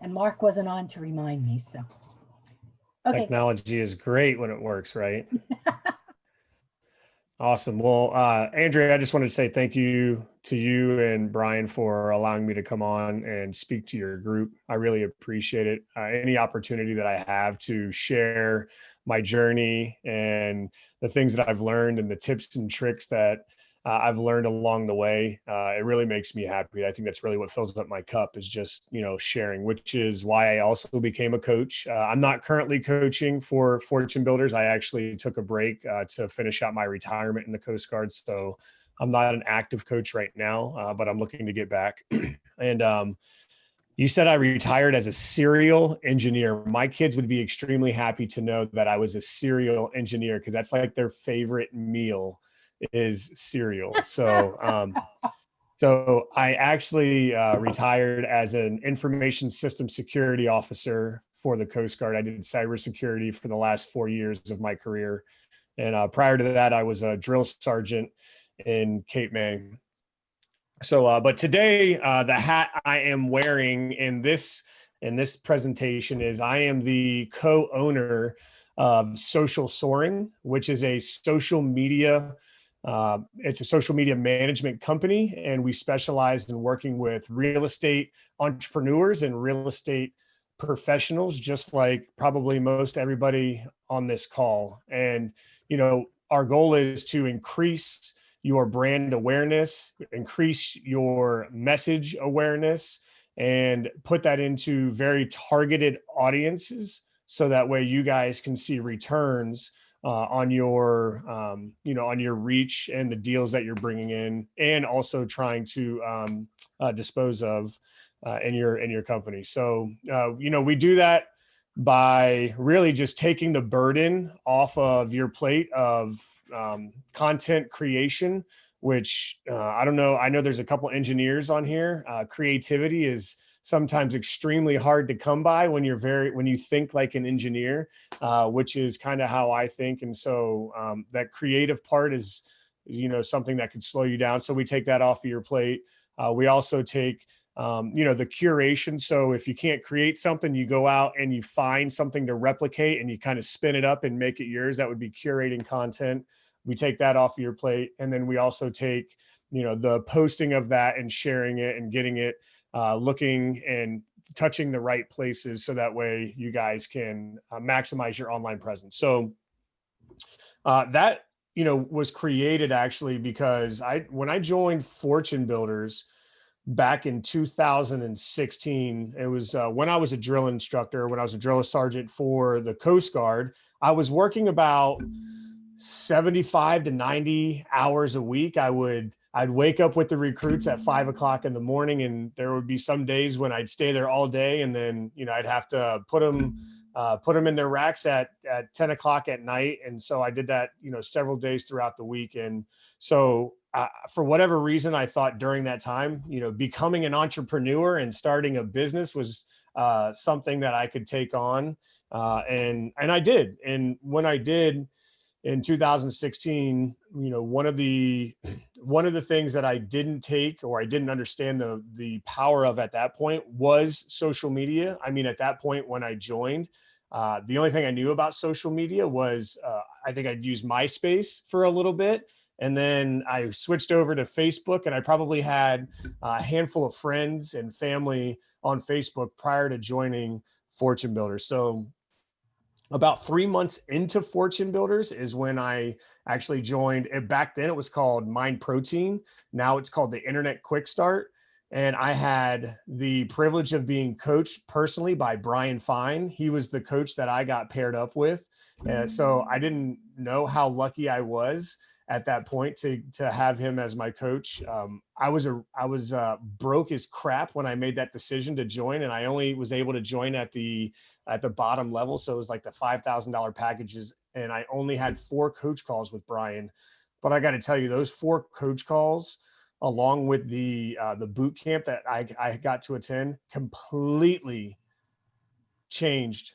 And Mark wasn't on to remind me. So, okay. Technology is great when it works, right? Awesome. Well, Andrea, I just wanted to say thank you to you and Brian for allowing me to come on and speak to your group. I really appreciate it. Any opportunity that I have to share my journey and the things that I've learned and the tips and tricks that I've learned along the way, it really makes me happy. I think that's really what fills up my cup is just, sharing, which is why I also became a coach. I'm not currently coaching for Fortune Builders. I actually took a break to finish out my retirement in the Coast Guard. So I'm not an active coach right now, but I'm looking to get back. And you said I retired as a serial engineer. My kids would be extremely happy to know that I was a serial engineer because that's like their favorite meal is cereal. So I actually retired as an information system security officer for the Coast Guard. I did cybersecurity for the last 4 years of my career. And prior to that, I was a drill sergeant in Cape May. So, but today, the hat I am wearing in this presentation is I am the co-owner of Social Soaring, which is a social media. It's a social media management company, and we specialize in working with real estate entrepreneurs and real estate professionals, just like probably most everybody on this call. And our goal is to increase your brand awareness, increase your message awareness, and put that into very targeted audiences so that way you guys can see returns on your on your reach and the deals that you're bringing in, and also trying to dispose of in your company. So we do that by really just taking the burden off of your plate of content creation, which I don't know. I know there's a couple engineers on here. Creativity is sometimes extremely hard to come by when you think like an engineer, which is kind of how I think. And so that creative part is, something that could slow you down. So we take that off of your plate. We also take the curation. So if you can't create something, you go out and you find something to replicate and you kind of spin it up and make it yours. That would be curating content. We take that off of your plate. And then we also take, the posting of that and sharing it and getting it looking and touching the right places. So that way you guys can maximize your online presence. So that, was created actually because when I joined Fortune Builders, back in 2016. It was when I was a drill instructor, when I was a drill sergeant for the Coast Guard. I was working about 75 to 90 hours a week. I'd wake up with the recruits at 5 o'clock in the morning, and there would be some days when I'd stay there all day, and then I'd have to put them in their racks at 10 o'clock at night. And so I did that several days throughout the week. And so for whatever reason, I thought during that time, becoming an entrepreneur and starting a business was something that I could take on, and I did. And when I did in 2016, one of the things that I didn't take, or I didn't understand the power of at that point, was social media. I mean, at that point when I joined, the only thing I knew about social media was I think I'd used MySpace for a little bit. And then I switched over to Facebook, and I probably had a handful of friends and family on Facebook prior to joining Fortune Builders. So about 3 months into Fortune Builders is when I actually joined. Back then it was called Mind Protein. Now it's called the Internet Quick Start. And I had the privilege of being coached personally by Brian Fine. He was the coach that I got paired up with. So I didn't know how lucky I was at that point to have him as my coach. I was broke as crap when I made that decision to join, and I only was able to join at the bottom level. So it was like the $5,000 packages, and I only had 4 coach calls with Brian. But I got to tell you, those 4 coach calls, along with the boot camp that I got to attend, completely changed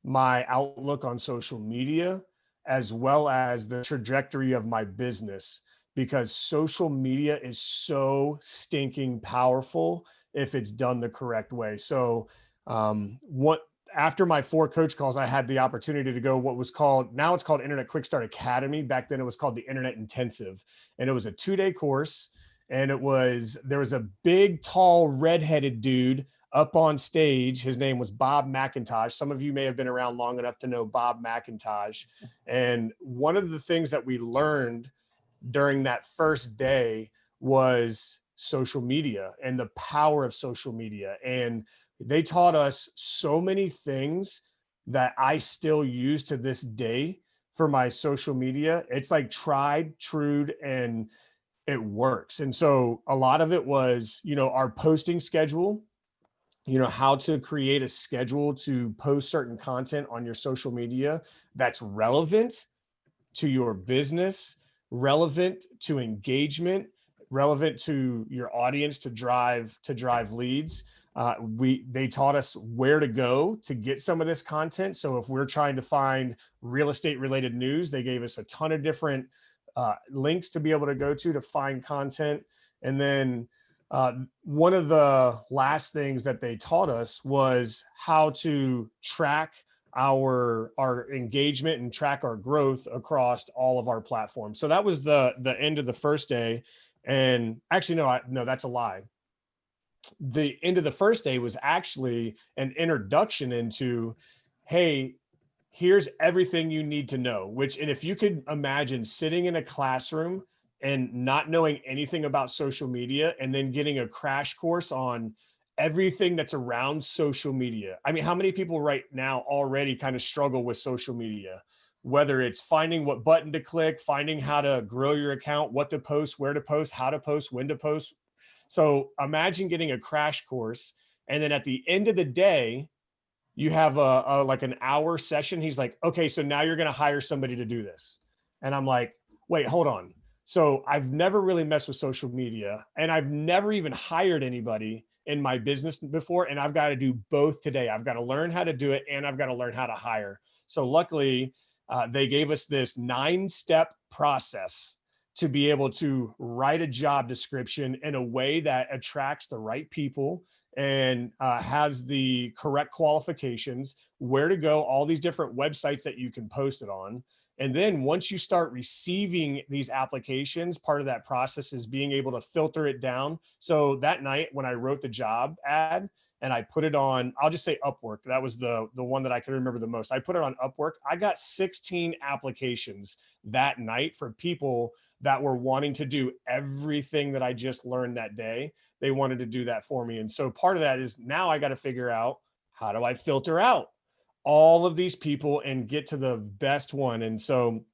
my outlook on social media, as well as the trajectory of my business, because social media is so stinking powerful if it's done the correct way. So What After my 4 coach calls, I had the opportunity to go what was called, now it's called Internet Quick Start Academy. Back then it was called the Internet Intensive. And it was a 2-day course. And there was a big, tall, redheaded dude up on stage. His name was Bob McIntosh. Some of you may have been around long enough to know Bob McIntosh. And one of the things that we learned during that first day was social media and the power of social media. And they taught us so many things that I still use to this day for my social media. It's like tried, true, and it works. And so a lot of it was, our posting schedule, how to create a schedule to post certain content on your social media that's relevant to your business, relevant to engagement, relevant to your audience to drive leads. They taught us where to go to get some of this content. So if we're trying to find real estate related news, they gave us a ton of different links to be able to go to find content. And then one of the last things that they taught us was how to track our engagement and track our growth across all of our platforms. So that was the end of the first day. And actually, no, that's a lie. The end of the first day was actually an introduction into, hey, here's everything you need to know, and if you could imagine sitting in a classroom and not knowing anything about social media and then getting a crash course on everything that's around social media. I mean, how many people right now already kind of struggle with social media, whether it's finding what button to click, finding how to grow your account, what to post, where to post, how to post, when to post. So imagine getting a crash course. And then at the end of the day, you have a like an hour session. He's like, okay, so now you're going to hire somebody to do this. And I'm like, wait, hold on. So I've never really messed with social media and I've never even hired anybody in my business before. And I've got to do both today. I've got to learn how to do it and I've got to learn how to hire. So luckily they gave us this 9-step process to be able to write a job description in a way that attracts the right people and has the correct qualifications, where to go, all these different websites that you can post it on. And then once you start receiving these applications, part of that process is being able to filter it down. So that night when I wrote the job ad and I put it on, I'll just say Upwork. That was the one that I could remember the most. I put it on Upwork. I got 16 applications that night for people that were wanting to do everything that I just learned that day. They wanted to do that for me. And so part of that is now I got to figure out, how do I filter out all of these people and get to the best one? And so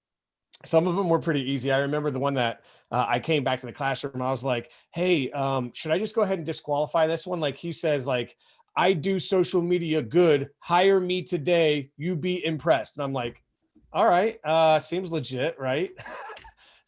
some of them were pretty easy. I remember the one that I came back to the classroom. I was like, hey, should I just go ahead and disqualify this one? Like he says, like, I do social media good. Hire me today. You be impressed. And I'm like, all right, seems legit, right?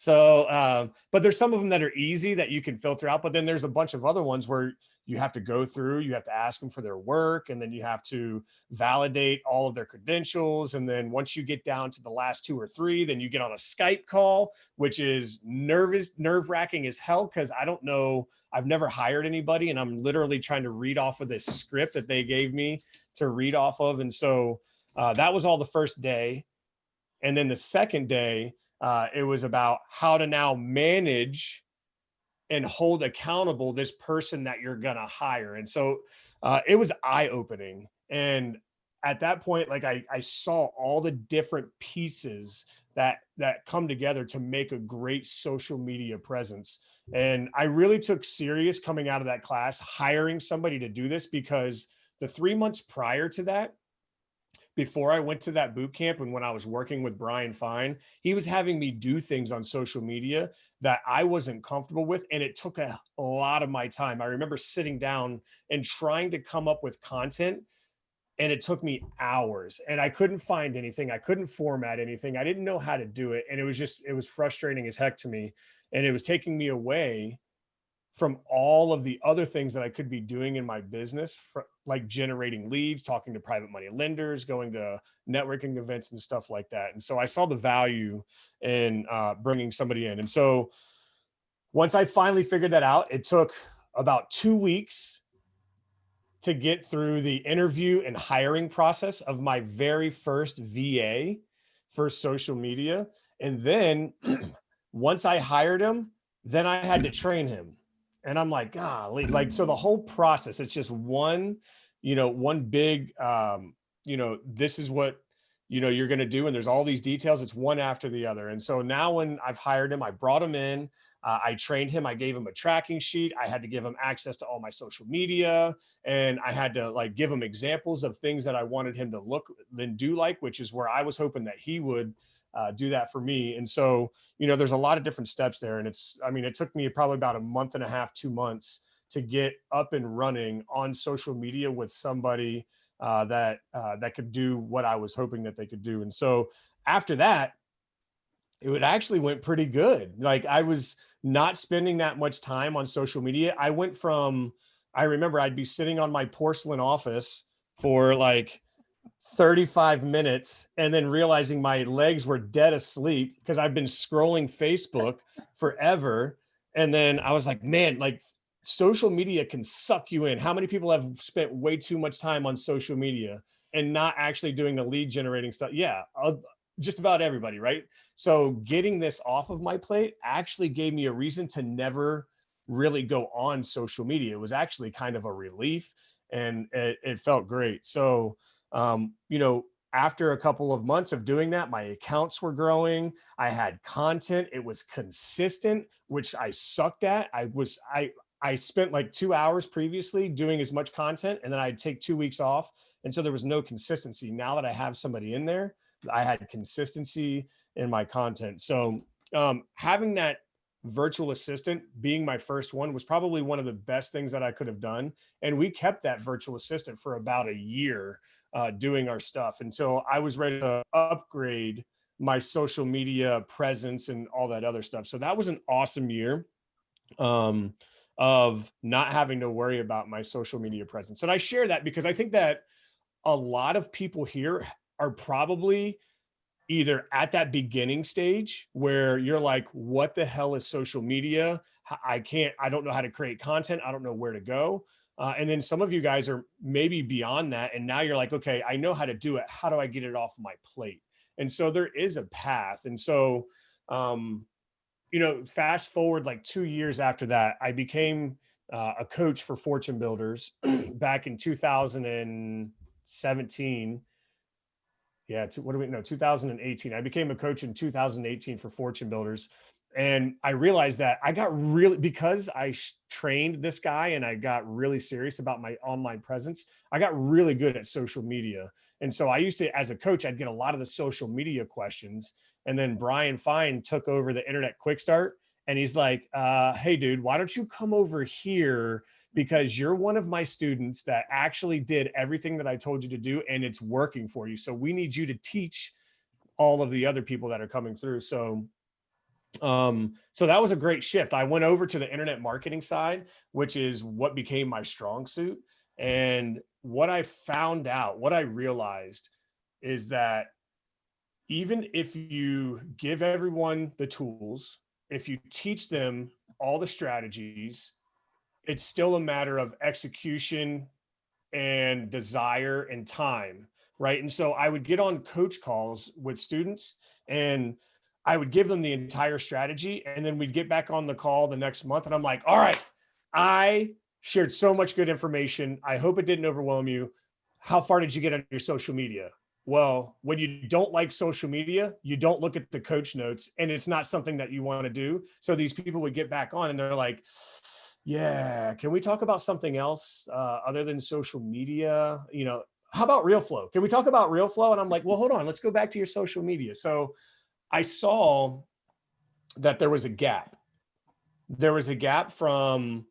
So, but there's some of them that are easy that you can filter out, but then there's a bunch of other ones where you have to go through, you have to ask them for their work, and then you have to validate all of their credentials. And then once you get down to the last 2 or 3, then you get on a Skype call, which is nerve-wracking as hell. Cause I don't know, I've never hired anybody and I'm literally trying to read off of this script that they gave me to read off of. And so that was all the first day. And then the second day, it was about how to now manage and hold accountable this person that you're going to hire. And so it was eye-opening. And at that point, like I saw all the different pieces that come together to make a great social media presence. And I really took serious coming out of that class, hiring somebody to do this, because the 3 months prior to that, before I went to that boot camp and when I was working with Brian Fine, he was having me do things on social media that I wasn't comfortable with. And it took a lot of my time. I remember sitting down and trying to come up with content, and it took me hours and I couldn't find anything. I couldn't format anything. I didn't know how to do it. And it was frustrating as heck to me. And it was taking me away from all of the other things that I could be doing in my business, like generating leads, talking to private money lenders, going to networking events and stuff like that. And so I saw the value in bringing somebody in. And so once I finally figured that out, it took about 2 weeks to get through the interview and hiring process of my very first VA for social media. And then once I hired him, then I had to train him. And I'm like, golly, like, so the whole process, it's just one, one big, this is what, you're going to do. And there's all these details. It's one after the other. And so now when I've hired him, I brought him in, I trained him. I gave him a tracking sheet. I had to give him access to all my social media, and I had to like give him examples of things that I wanted him to look and do, like, which is where I was hoping that he would do that for me. And so, there's a lot of different steps there. And it took me probably about a month and a half, 2 months to get up and running on social media with somebody that could do what I was hoping that they could do. And so after that, it actually went pretty good. Like, I was not spending that much time on social media. I remember I'd be sitting on my porcelain office for like 35 minutes and then realizing my legs were dead asleep because I've been scrolling Facebook forever. And then I was like, man, like, social media can suck you in. How many people have spent way too much time on social media and not actually doing the lead generating stuff? Yeah, just about everybody, right? So getting this off of my plate actually gave me a reason to never really go on social media. It was actually kind of a relief, and it felt great. So, after a couple of months of doing that, my accounts were growing. I had content. It was consistent, which I sucked at. I spent like 2 hours previously doing as much content, and then I'd take 2 weeks off. And so there was no consistency. Now that I have somebody in there, I had consistency in my content. So having that virtual assistant being my first one was probably one of the best things that I could have done. And we kept that virtual assistant for about a year doing our stuff until I was ready to upgrade my social media presence and all that other stuff. So that was an awesome year of not having to worry about my social media presence. And I share that because I think that a lot of people here are probably either at that beginning stage where you're like, what the hell is social media? I don't know how to create content. I don't know where to go. And then some of you guys are maybe beyond that. And now you're like, okay, I know how to do it. How do I get it off my plate? And so there is a path. And so, fast forward like 2 years after that, I became a coach for Fortune Builders back in 2017. Yeah, 2018. I became a coach in 2018 for Fortune Builders. And I realized that I got really, because I trained this guy and I got really serious about my online presence, I got really good at social media. And so I used to, as a coach, I'd get a lot of the social media questions. And then Brian Fine took over the Internet Quick Start. And he's like, hey, dude, why don't you come over here? Because you're one of my students that actually did everything that I told you to do, and it's working for you. So we need you to teach all of the other people that are coming through. So that was a great shift. I went over to the internet marketing side, which is what became my strong suit. And what I realized is that even if you give everyone the tools, if you teach them all the strategies, it's still a matter of execution and desire and time, right? And so I would get on coach calls with students and I would give them the entire strategy, and then we'd get back on the call the next month and I'm like, all right, I shared so much good information. I hope it didn't overwhelm you. How far did you get on your social media? Well, when you don't like social media, you don't look at the coach notes, and it's not something that you want to do. So these people would get back on and they're like, yeah, can we talk about something else other than social media? How about RealFlow? Can we talk about RealFlow? And I'm like, well, hold on, let's go back to your social media. So I saw that there was a gap. There was a gap from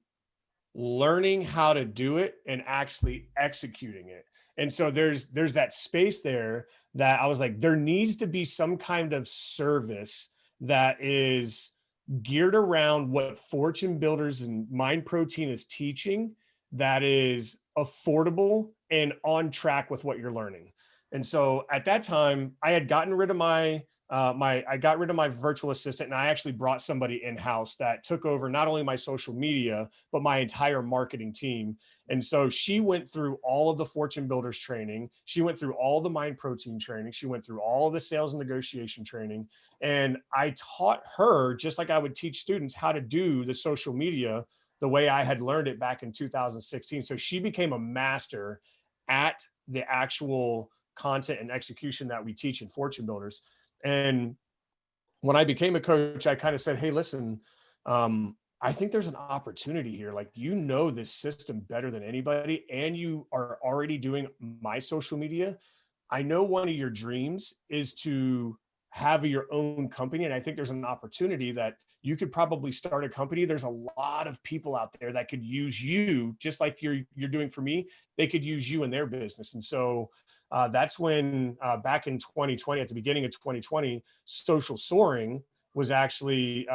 learning how to do it and actually executing it. And so there's that space there that I was like, there needs to be some kind of service that is geared around what Fortune Builders and Mind Protein is teaching, that is affordable and on track with what you're learning. And so at that time, I had gotten rid of my I got rid of my virtual assistant, and I actually brought somebody in-house that took over not only my social media, but my entire marketing team. And so she went through all of the Fortune Builders training. She went through all the Mind Protein training. She went through all the sales and negotiation training. And I taught her, just like I would teach students, how to do the social media the way I had learned it back in 2016. So she became a master at the actual content and execution that we teach in Fortune Builders. And when I became a coach, I kind of said, hey, listen, I think there's an opportunity here. Like, you know, this system better than anybody, and you are already doing my social media. I know one of your dreams is to have your own company. And I think there's an opportunity that you could probably start a company. There's a lot of people out there that could use you, just like you're doing for me. They could use you in their business. And so that's when back in 2020, at the beginning of 2020, Social Soaring was actually,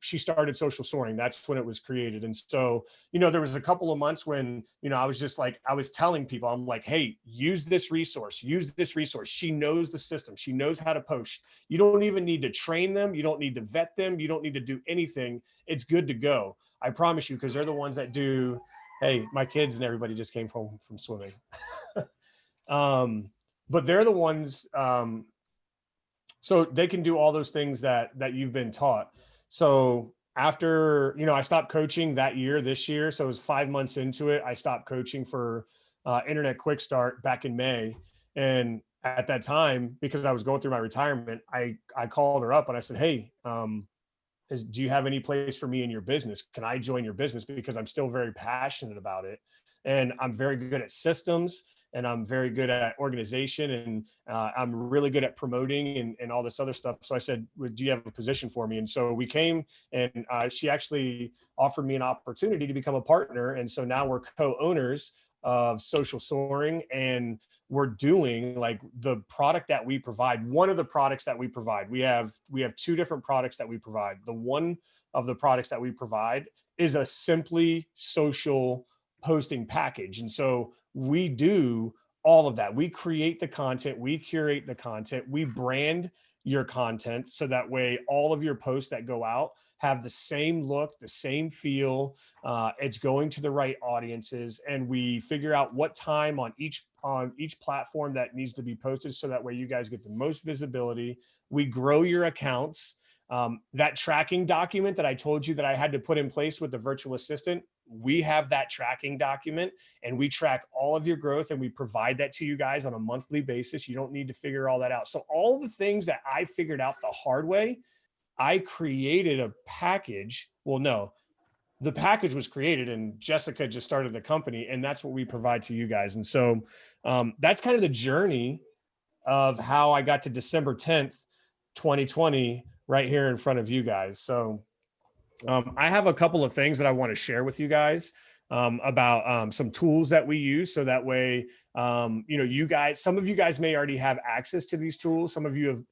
she started Social Soaring. That's when it was created. And so, you know, there was a couple of months when, you know, I was just like, I was telling people, I'm like, hey, use this resource, use this resource. She knows the system. She knows how to post. You don't even need to train them. You don't need to vet them. You don't need to do anything. It's good to go. I promise you, because they're the ones that do. Hey, my kids and everybody just came home from swimming. But they're the ones, so they can do all those things that you've been taught. So after, you know, I stopped coaching that year, this year. So it was 5 months into it. I stopped coaching for Internet Quick Start back in May. And at that time, because I was going through my retirement, I called her up and I said, hey, do you have any place for me in your business? Can I join your business? Because I'm still very passionate about it. And I'm very good at systems, and I'm very good at organization, and I'm really good at promoting and all this other stuff. So I said, well, do you have a position for me? And so we came, and she actually offered me an opportunity to become a partner. And so now we're co-owners of Social Soaring, and we're doing like the product that we provide. One of the products that we provide, we have two different products that we provide. The one of the products that we provide is a simply social posting package. And so we do all of that. We create the content, we curate the content, we brand your content, so that way all of your posts that go out have the same look, the same feel. It's going to the right audiences, and we figure out what time on each platform that needs to be posted, so that way you guys get the most visibility. We grow your accounts. That tracking document that I told you that I had to put in place with the virtual assistant, we have that tracking document, and we track all of your growth, and we provide that to you guys on a monthly basis. You don't need to figure all that out. So all the things that I figured out the hard way, I created a package. Well, no, the package was created and Jessica just started the company, and that's what we provide to you guys. And so that's kind of the journey of how I got to December 10th, 2020, right here in front of you guys. So I have a couple of things that I want to share with you guys about some tools that we use. So that way, you know, you guys, some of you guys may already have access to these tools. Some of you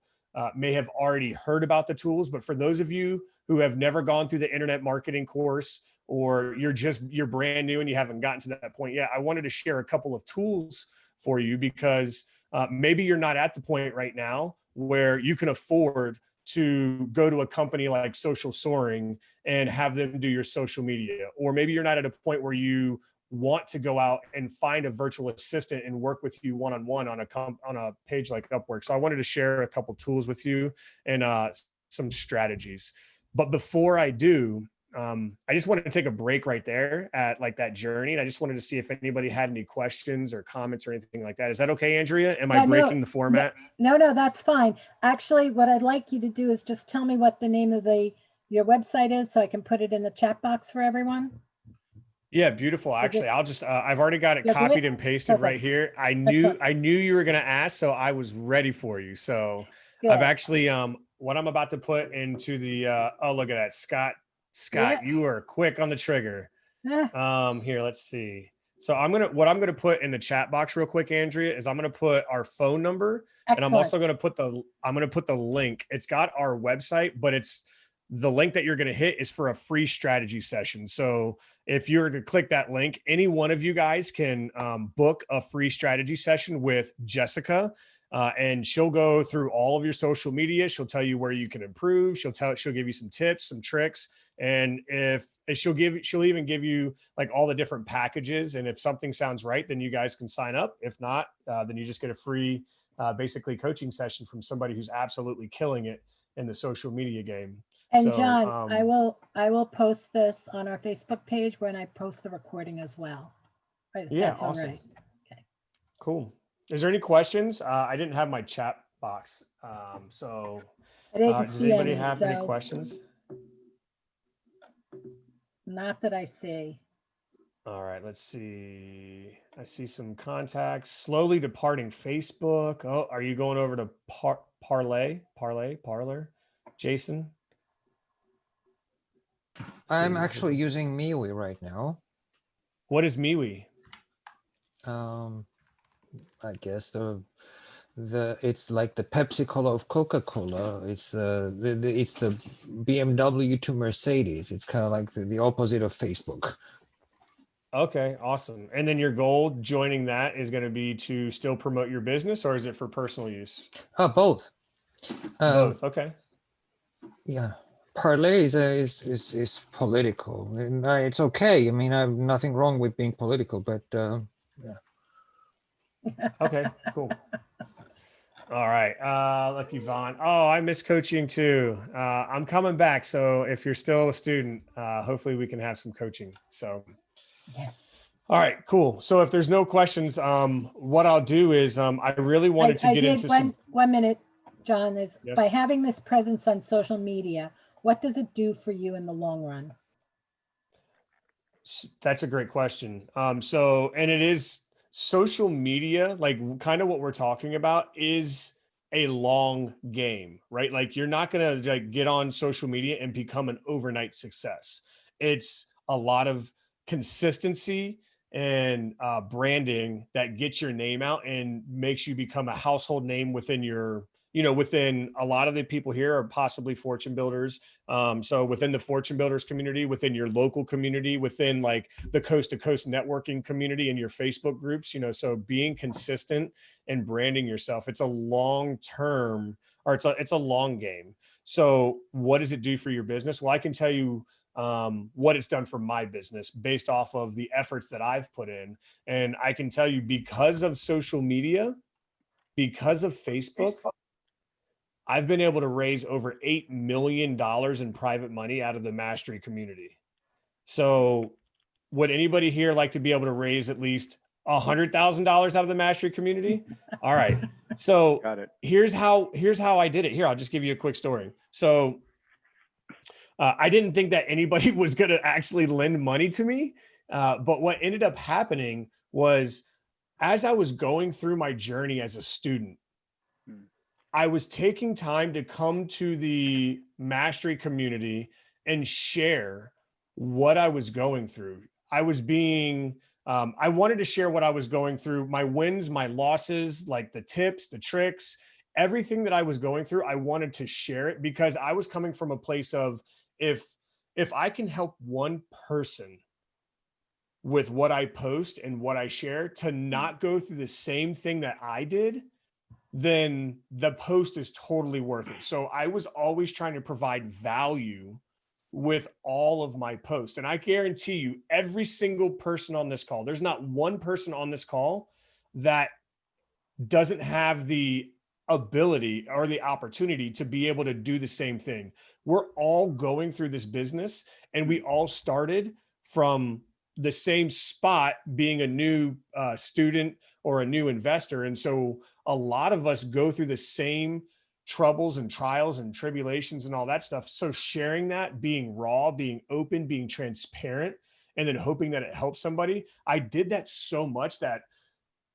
may have already heard about the tools, but for those of you who have never gone through the internet marketing course, or you're brand new and you haven't gotten to that point yet, I wanted to share a couple of tools for you, because maybe you're not at the point right now where you can afford to go to a company like Social Soaring and have them do your social media. Or maybe you're not at a point where you want to go out and find a virtual assistant and work with you one-on-one on a page like Upwork. So I wanted to share a couple tools with you and some strategies. But before I do, I just wanted to take a break right there at like that journey. And I just wanted to see if anybody had any questions or comments or anything like that. Is that okay, Andrea? Am I breaking the format? No, that's fine. Actually, what I'd like you to do is just tell me what the name of your website is, so I can put it in the chat box for everyone. Yeah, beautiful. Actually, I'll just, I've already got it copied and pasted right here. I knew you were going to ask, so I was ready for you. So good. I've actually, what I'm about to put into the, oh, look at that. Scott, yeah. You are quick on the trigger. Here, let's see. So what I'm going to put in the chat box real quick, Andrea, is I'm going to put our phone number. Excellent. And I'm also going to put the link. It's got our website, but the link that you're going to hit is for a free strategy session. So if you're to click that link, any one of you guys can book a free strategy session with Jessica. and she'll go through all of your social media. She'll tell you where you can improve. She'll give you some tips, some tricks. And she'll even give you like all the different packages. And if something sounds right, then you guys can sign up. If not, then you just get a free, basically coaching session from somebody who's absolutely killing it in the social media game. And So, John, I will post this on our Facebook page when I post the recording as well. Right, yeah, that's all awesome. right. Okay. Cool. Is there any questions? I didn't have my chat box. So I didn't does see anybody any, have any so questions? not that I see. All right, let's see. I see some contacts slowly departing Facebook. Oh, are you going over to Parler, Jason? I'm actually using MeWe right now. What is MeWe? I guess it's like the Pepsi Cola of Coca-Cola. It's the BMW to Mercedes. It's kind of like the opposite of Facebook. Okay, awesome. And then your goal joining that is going to be to still promote your business, or is it for personal use? Both. Both. Okay. Yeah. Parlay is political, and it's okay. I mean, I have nothing wrong with being political, but yeah. Okay, cool. All right. Lucky Vaughn. Oh, I miss coaching too. I'm coming back. So if you're still a student, hopefully we can have some coaching. So, Yeah. all right, cool. So if there's no questions, what I'll do is I really wanted to get into some. 1 minute, John, is Yes. by having this presence on social media, what does it do for you in the long run? That's a great question. So, and it is social media, like kind of what we're talking about is a long game, right? Like you're not going to like get on social media and become an overnight success. It's a lot of consistency and branding that gets your name out and makes you become a household name within your, within a lot of the people here are possibly fortune builders. So within the fortune builders community, within your local community, within like the coast to coast networking community and your Facebook groups, so being consistent and branding yourself, it's a long term, or it's a long game. So what does it do for your business? Well, I can tell you what it's done for my business based off of the efforts that I've put in. And I can tell you because of social media, because of Facebook, I've been able to raise over $8 million in private money out of the mastery community. So would anybody here like to be able to raise at least $100,000 out of the mastery community? All right. So Got it. here's how I did it. Here, I'll just give you a quick story. So I didn't think that anybody was going to actually lend money to me. But what ended up happening was as I was going through my journey as a student, I was taking time to come to the mastery community and share what I was going through. I wanted to share what I was going through, my wins, my losses, like the tips, the tricks, everything that I was going through. I wanted to share it because I was coming from a place of, if I can help one person with what I post and what I share to not go through the same thing that I did, then the post is totally worth it. So I was always trying to provide value with all of my posts. And I guarantee you, every single person on this call, there's not one person on this call that doesn't have the ability or the opportunity to be able to do the same thing. We're all going through this business and we all started from the same spot, being a new student or a new investor. And so a lot of us go through the same troubles and trials and tribulations and all that stuff. So sharing that, being raw, being open, being transparent, and then hoping that it helps somebody. I did that so much that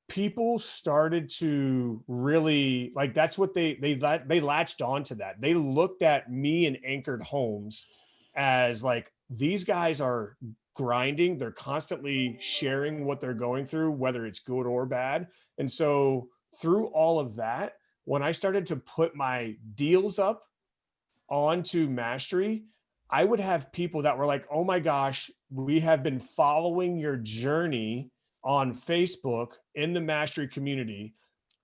people started to really like, that's what they latched on to that. They looked at me and Anchored Homes as like, these guys are grinding. They're constantly sharing what they're going through, whether it's good or bad. And so through all of that, when I started to put my deals up onto Mastery, I would have people that were like, oh my gosh, we have been following your journey on Facebook in the Mastery community.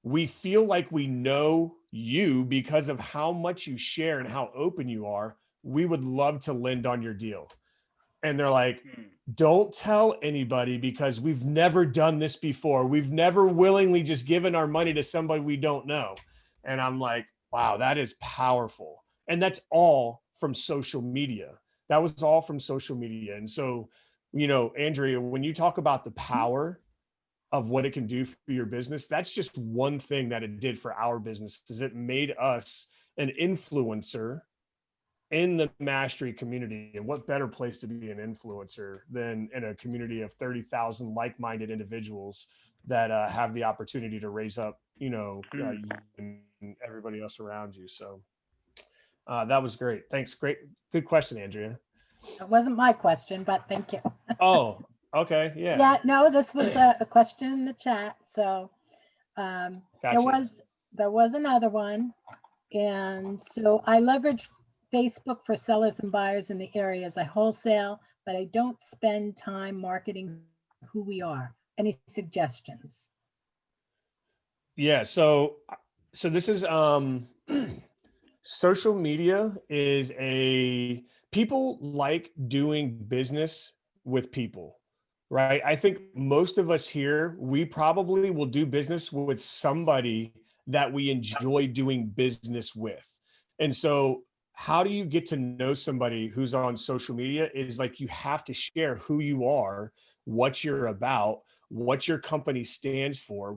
we feel like we know you because of how much you share and how open you are. We would love to lend on your deal. And they're like, don't tell anybody because we've never done this before. We've never willingly just given our money to somebody we don't know. And I'm like, wow, that is powerful. And that's all from social media. That was all from social media. And so, you know, Andrea, when you talk about the power of what it can do for your business, that's just one thing that it did for our business, is it made us an influencer in the mastery community. And what better place to be an influencer than in a community of 30,000 like-minded individuals that have the opportunity to raise up, you know, you and everybody else around you. So that was great. Thanks. Great. Good question, Andrea. It wasn't my question, but thank you. Oh, okay. Yeah. Yeah, no, this was a question in the chat. So Gotcha. there was another one. And so I leverage Facebook for sellers and buyers in the areas I wholesale, but I don't spend time marketing who we are. Any suggestions? Yeah. So this is social media is people like doing business with people, right? I think most of us here, we probably will do business with somebody that we enjoy doing business with. And so how do you get to know somebody who's on social media is like, you have to share who you are, what you're about, what your company stands for,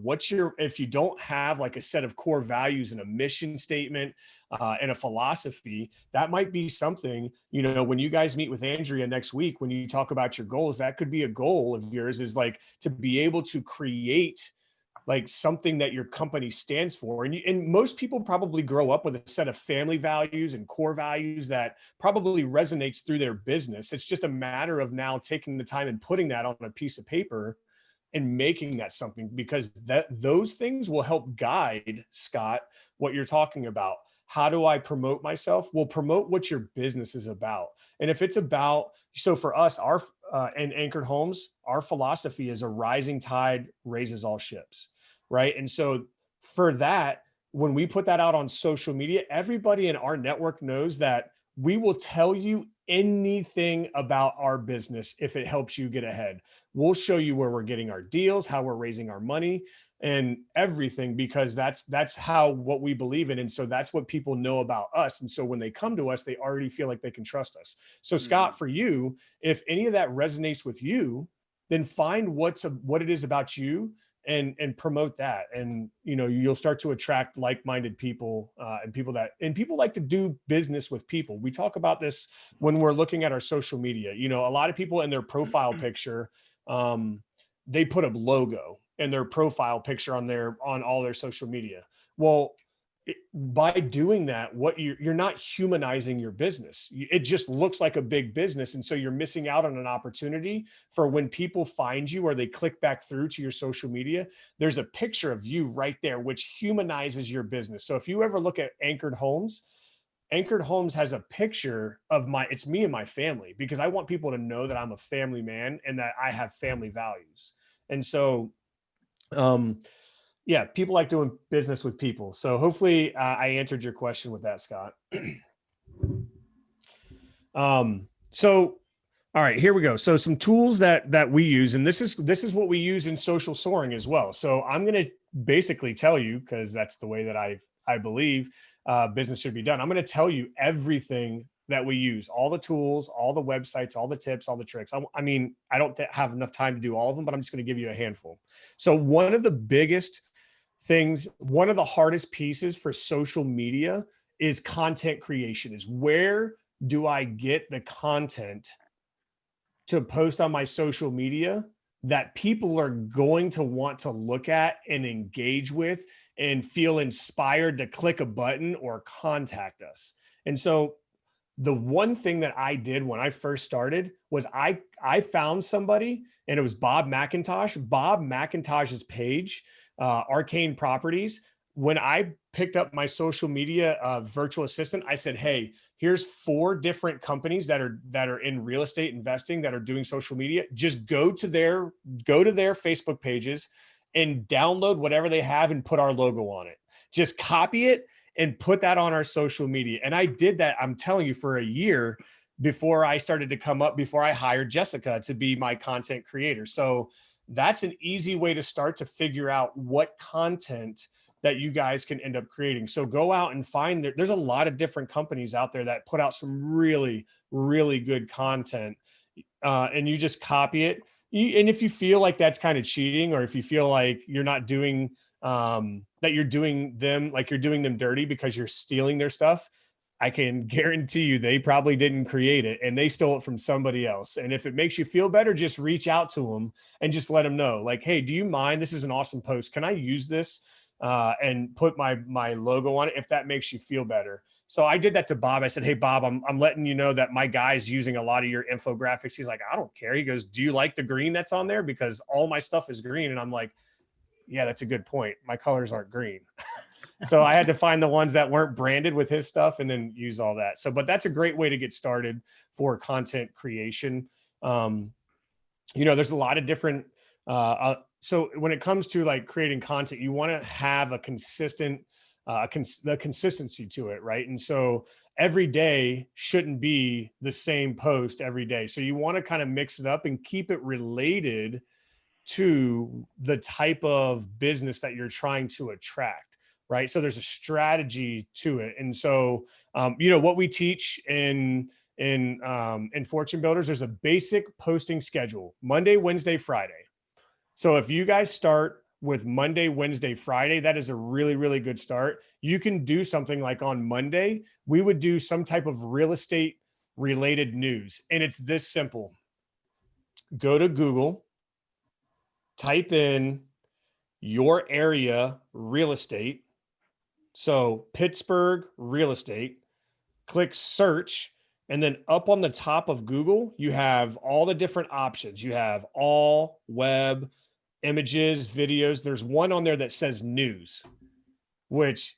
if you don't have like a set of core values and a mission statement and a philosophy, that might be something, you know, when you guys meet with Andrea next week, when you talk about your goals, that could be a goal of yours, is like to be able to create like something that your company stands for. And most people probably grow up with a set of family values and core values that probably resonates through their business. It's just a matter of now taking the time and putting that on a piece of paper and making that something, because those things will help guide, Scott, what you're talking about. How do I promote myself? Well, promote what your business is about. And if it's about, so for us, our and Anchored Homes, our philosophy is a rising tide raises all ships, right? And so for that, when we put that out on social media, everybody in our network knows that we will tell you anything about our business if it helps you get ahead. We'll show you where we're getting our deals, how we're raising our money, and everything, because that's how what we believe in. And so that's what people know about us. And so when they come to us, they already feel like they can trust us. So Scott, for you, if any of that resonates with you, then find what it is about you and promote that. And, you know, you'll start to attract like-minded people and people like to do business with people. We talk about this when we're looking at our social media. You know, a lot of people in their profile picture, they put a logo in their profile picture on all their social media. Well, by doing that, what you're not humanizing your business. It just looks like a big business. And so you're missing out on an opportunity for when people find you or they click back through to your social media, there's a picture of you right there, which humanizes your business. So if you ever look at Anchored Homes has a picture of it's me and my family, because I want people to know that I'm a family man and that I have family values. And so, yeah, people like doing business with people. So hopefully I answered your question with that, Scott. So, all right, here we go. So some tools that we use, and this is what we use in social soaring as well. So I'm going to basically tell you, because that's the way that I believe business should be done. I'm going to tell you everything that we use, all the tools, all the websites, all the tips, all the tricks. I mean, I don't have enough time to do all of them, but I'm just going to give you a handful. So one of the biggest things, one of the hardest pieces for social media is content creation. Is where do I get the content to post on my social media that people are going to want to look at and engage with and feel inspired to click a button or contact us. And so the one thing that I did when I first started was I found somebody, and it was Bob McIntosh's page, Arcane Properties. When I picked up my social media virtual assistant, I said, hey, here's 4 different companies that are in real estate investing that are doing social media. Just go to their Facebook pages and download whatever they have and put our logo on it. Just copy it and put that on our social media. And I did that, I'm telling you, for a year before I started to come up, before I hired Jessica to be my content creator. So that's an easy way to start to figure out what content that you guys can end up creating. So go out and find, there's a lot of different companies out there that put out some really, really good content, and you just copy it. And if you feel like that's kind of cheating, or if you feel like you're not doing, that you're doing them, like you're doing them dirty because you're stealing their stuff, I can guarantee you they probably didn't create it and they stole it from somebody else. And if it makes you feel better, just reach out to them and just let them know, like, hey, do you mind? This is an awesome post. Can I use this and put my logo on it if that makes you feel better? So I did that to Bob. I said, hey, Bob, I'm letting you know that my guy's using a lot of your infographics. He's like, I don't care. He goes, do you like the green that's on there? Because all my stuff is green. And I'm like, yeah, that's a good point. My colors aren't green. So I had to find the ones that weren't branded with his stuff and then use all that. So, but that's a great way to get started for content creation. There's a lot of different, so when it comes to like creating content, you want to have a consistent, the consistency to it, right? And so every day shouldn't be the same post every day. So you want to kind of mix it up and keep it related to the type of business that you're trying to attract. Right. So there's a strategy to it. And so, what we teach in Fortune Builders, there's a basic posting schedule: Monday, Wednesday, Friday. So if you guys start with Monday, Wednesday, Friday, that is a really, really good start. You can do something like on Monday, we would do some type of real estate related news. And it's this simple. Go to Google, type in your area real estate. So Pittsburgh real estate, click search, and then up on the top of Google, you have all the different options. You have all, web, images, videos. There's one on there that says news, which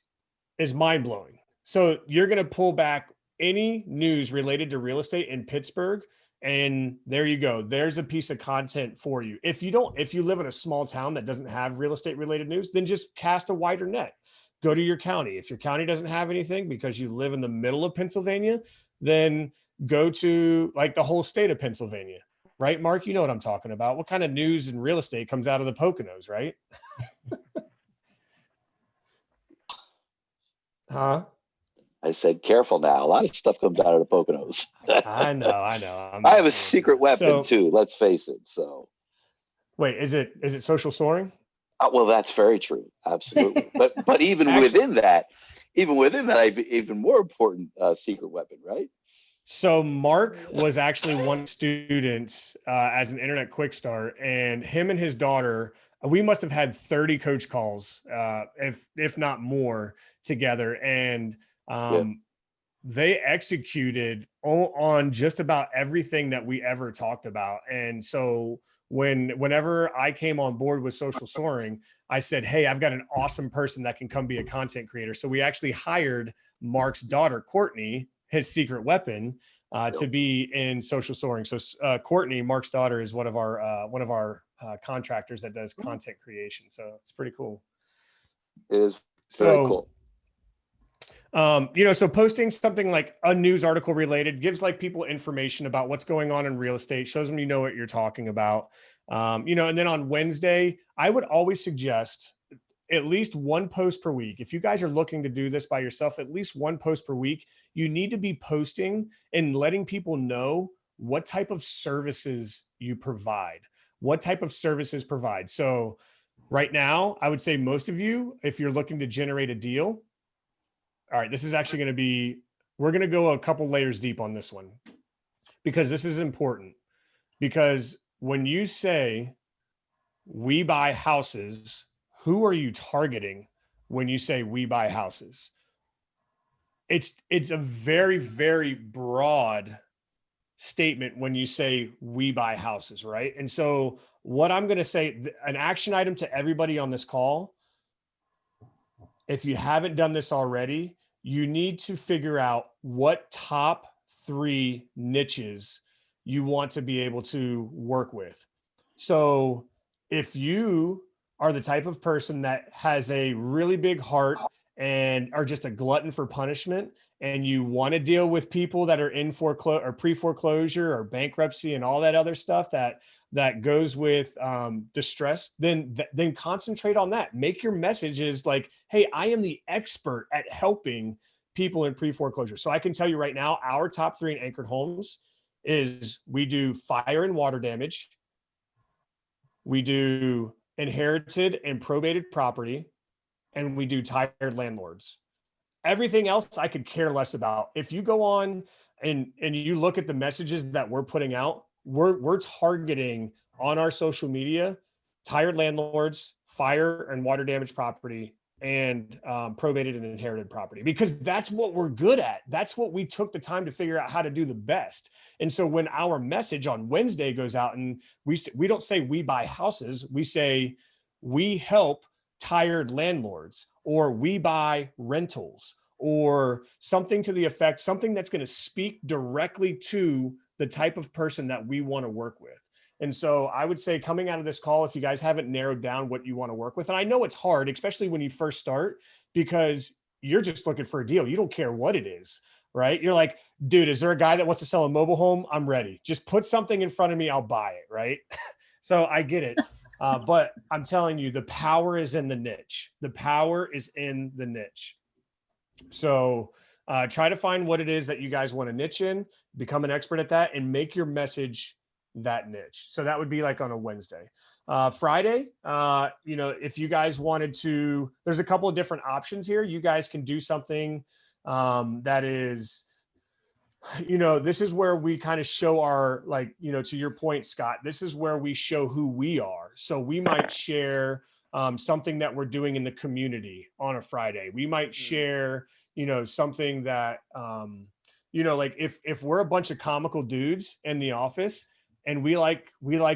is mind blowing. So you're going to pull back any news related to real estate in Pittsburgh, and there you go. There's a piece of content for you. If you live in a small town that doesn't have real estate related news, then just cast a wider net. Go to your county. If your county doesn't have anything because you live in the middle of Pennsylvania, then go to like the whole state of Pennsylvania, right? Mark, you know what I'm talking about. What kind of news and real estate comes out of the Poconos, right? Huh? I said, careful now. A lot of stuff comes out of the Poconos. I know. I have a secret weapon too. Let's face it. So, wait, is it social soaring? well, that's very true. Absolutely. But even within that, I've even more important secret weapon, right? So Mark was actually one student as an internet quick start, and him and his daughter, we must have had 30 coach calls, if not more, together. And they executed on just about everything that we ever talked about. And so whenever I came on board with Social Soaring, I said, hey, I've got an awesome person that can come be a content creator. So we actually hired Mark's daughter, Courtney, his secret weapon, to be in Social Soaring. So Courtney, Mark's daughter, is one of our contractors that does content creation. So it's pretty cool. It is very cool. So posting something like a news article related gives like people information about what's going on in real estate, shows them you know what you're talking about. And then on Wednesday, I would always suggest at least one post per week. If you guys are looking to do this by yourself, at least one post per week, you need to be posting and letting people know what type of services you provide, what type of services provide. So right now, I would say most of you, if you're looking to generate a deal, all right, this is actually going to be, we're going to go a couple layers deep on this one because this is important. Because when you say we buy houses, who are you targeting when you say we buy houses? It's a very, very broad statement when you say we buy houses, right? And so what I'm going to say, an action item to everybody on this call, if you haven't done this already, you need to figure out what top 3 niches you want to be able to work with. So if you are the type of person that has a really big heart and are just a glutton for punishment, and you want to deal with people that are in foreclosure or pre-foreclosure or bankruptcy and all that other stuff that goes with distress, then concentrate on that. Make your messages like, hey, I am the expert at helping people in pre-foreclosure. So I can tell you right now, our top 3 in Anchored Homes is we do fire and water damage. We do inherited and probated property, and we do tired landlords. Everything else I could care less about. If you go on and you look at the messages that we're putting out, we're targeting on our social media, tired landlords, fire and water damage property, and probated and inherited property, because that's what we're good at. That's what we took the time to figure out how to do the best. And so when our message on Wednesday goes out, and we don't say we buy houses, we say we help tired landlords, or we buy rentals, or something to the effect, something that's going to speak directly to the type of person that we want to work with. And so I would say, coming out of this call, if you guys haven't narrowed down what you want to work with, and I know it's hard, especially when you first start, because you're just looking for a deal. You don't care what it is, right? You're like, dude, is there a guy that wants to sell a mobile home? I'm ready. Just put something in front of me. I'll buy it, right? So I get it. But I'm telling you, the power is in the niche. The power is in the niche. So try to find what it is that you guys want to niche in, become an expert at that, and make your message that niche. So that would be like on a Wednesday. Friday, if you guys wanted to, there's a couple of different options here. You guys can do something that is, this is where we kind of show our, to your point, Scott, this is where we show who we are. So we might share something that we're doing in the community on a Friday. We might share, something that, like if we're a bunch of comical dudes in the office, and we like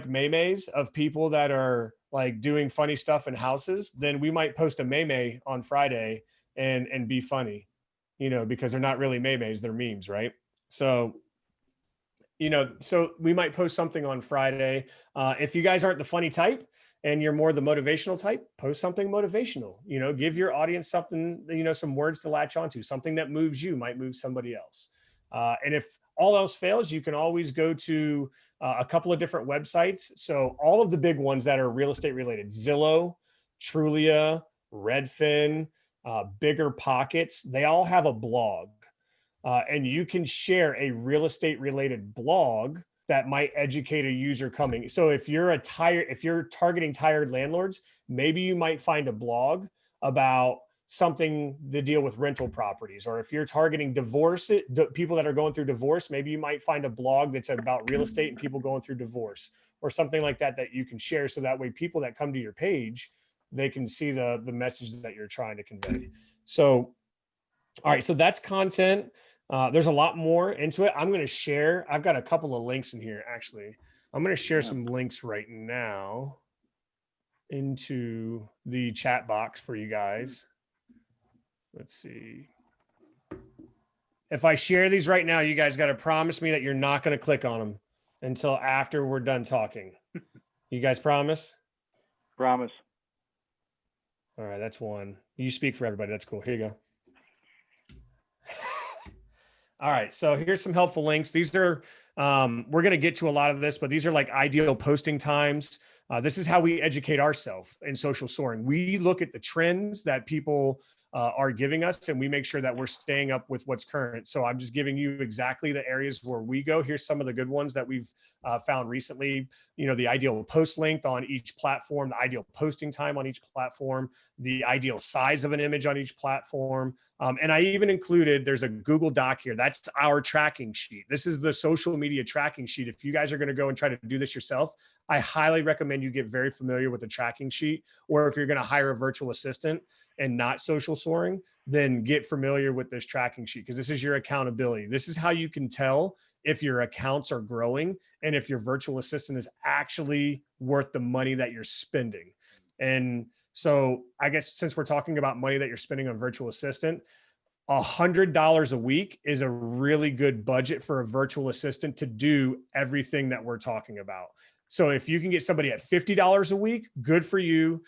memes of people that are like doing funny stuff in houses, then we might post a meme on Friday and be funny, because they're not really memes, they're memes, right? So, so we might post something on Friday. If you guys aren't the funny type and you're more the motivational type, post something motivational, give your audience something, some words to latch onto. Something that moves you might move somebody else. And if all else fails, you can always go to a couple of different websites. So all of the big ones that are real estate related: Zillow, Trulia, Redfin, Bigger Pockets, they all have a blog. And you can share a real estate related blog that might educate a user coming. So if you're targeting tired landlords, maybe you might find a blog about something to deal with rental properties. Or if you're targeting people that are going through divorce, maybe you might find a blog that's about real estate and people going through divorce, or something like that you can share. So that way people that come to your page, they can see the message that you're trying to convey. So, all right, so that's content. There's a lot more into it. I'm going to share, I've got a couple of links in here, actually. I'm going to share some links right now into the chat box for you guys. Let's see. If I share these right now, you guys got to promise me that you're not going to click on them until after we're done talking. You guys promise? Promise. All right, that's one. You speak for everybody. That's cool. Here you go. All right, so here's some helpful links. These are, we're going to get to a lot of this, but these are like ideal posting times. This is how we educate ourselves in social soaring. We look at the trends that people are giving us, and we make sure that we're staying up with what's current. So I'm just giving you exactly the areas where we go. Here's some of the good ones that we've found recently. The ideal post length on each platform, the ideal posting time on each platform, the ideal size of an image on each platform. And I even included, there's a Google Doc here. That's our tracking sheet. This is the social media tracking sheet. If you guys are going to go and try to do this yourself, I highly recommend you get very familiar with the tracking sheet. Or if you're going to hire a virtual assistant and not social soaring, then get familiar with this tracking sheet, because this is your accountability. This is how you can tell if your accounts are growing and if your virtual assistant is actually worth the money that you're spending. And so I guess since we're talking about money that you're spending on virtual assistant, $100 a week is a really good budget for a virtual assistant to do everything that we're talking about. So if you can get somebody at $50 a week, good for you.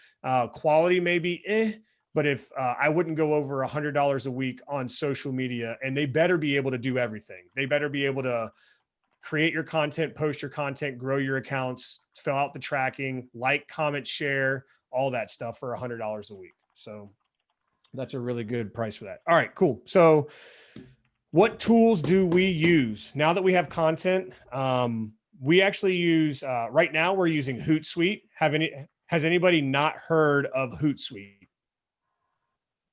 Quality may be but if I wouldn't go over $100 a week on social media, and they better be able to do everything. They better be able to create your content, post your content, grow your accounts, fill out the tracking, like, comment, share, all that stuff for $100 a week. So that's a really good price for that. All right, cool. So what tools do we use now that we have content? We actually use, right now we're using Hootsuite. Has anybody not heard of Hootsuite?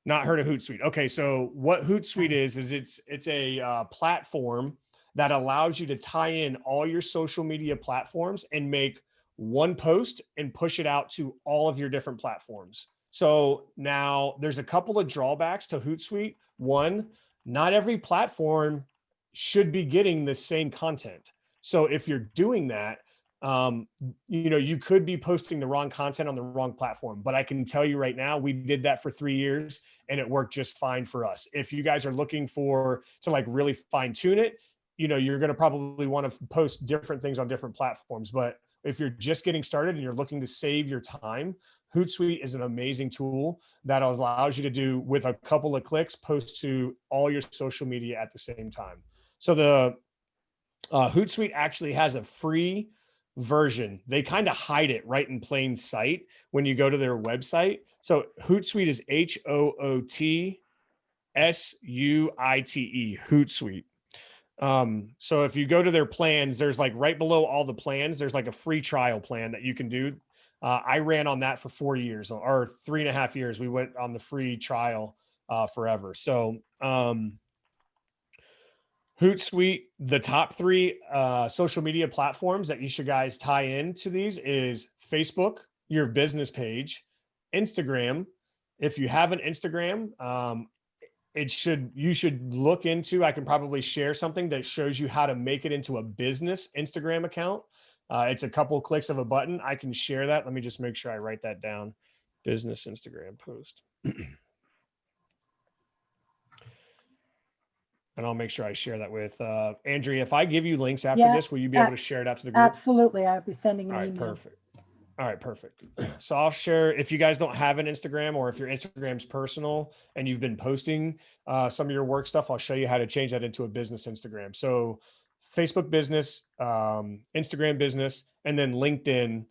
Not heard of Hootsuite. Okay, so what Hootsuite is it's a platform that allows you to tie in all your social media platforms and make one post and push it out to all of your different platforms. So now there's a couple of drawbacks to Hootsuite. One, not every platform should be getting the same content. So if you're doing that, you could be posting the wrong content on the wrong platform. But I can tell you right now, we did that for 3 years and it worked just fine for us. If you guys are looking to like really fine tune it, you're going to probably want to post different things on different platforms. But if you're just getting started and you're looking to save your time, Hootsuite is an amazing tool that allows you to do, with a couple of clicks, post to all your social media at the same time. So the Hootsuite actually has a free version. They kind of hide it right in plain sight when you go to their website. So Hootsuite is HOOTSUITE, Hootsuite. So if you go to their plans, there's like right below all the plans, there's like a free trial plan that you can do. I ran on that for 4 years, or 3.5 years. We went on the free trial forever. So Hootsuite, the top 3 social media platforms that you should guys tie into these is Facebook, your business page, Instagram. If you have an Instagram, you should look into, I can probably share something that shows you how to make it into a business Instagram account. It's a couple of clicks of a button. I can share that. Let me just make sure I write that down. Business Instagram post. And I'll make sure I share that with Andrea. If I give you links after this, will you be able to share it out to the group? Absolutely. I'll be sending an email. Perfect. All right, perfect. So I'll share, if you guys don't have an Instagram, or if your Instagram's personal and you've been posting some of your work stuff, I'll show you how to change that into a business Instagram. So Facebook business, Instagram business, and then LinkedIn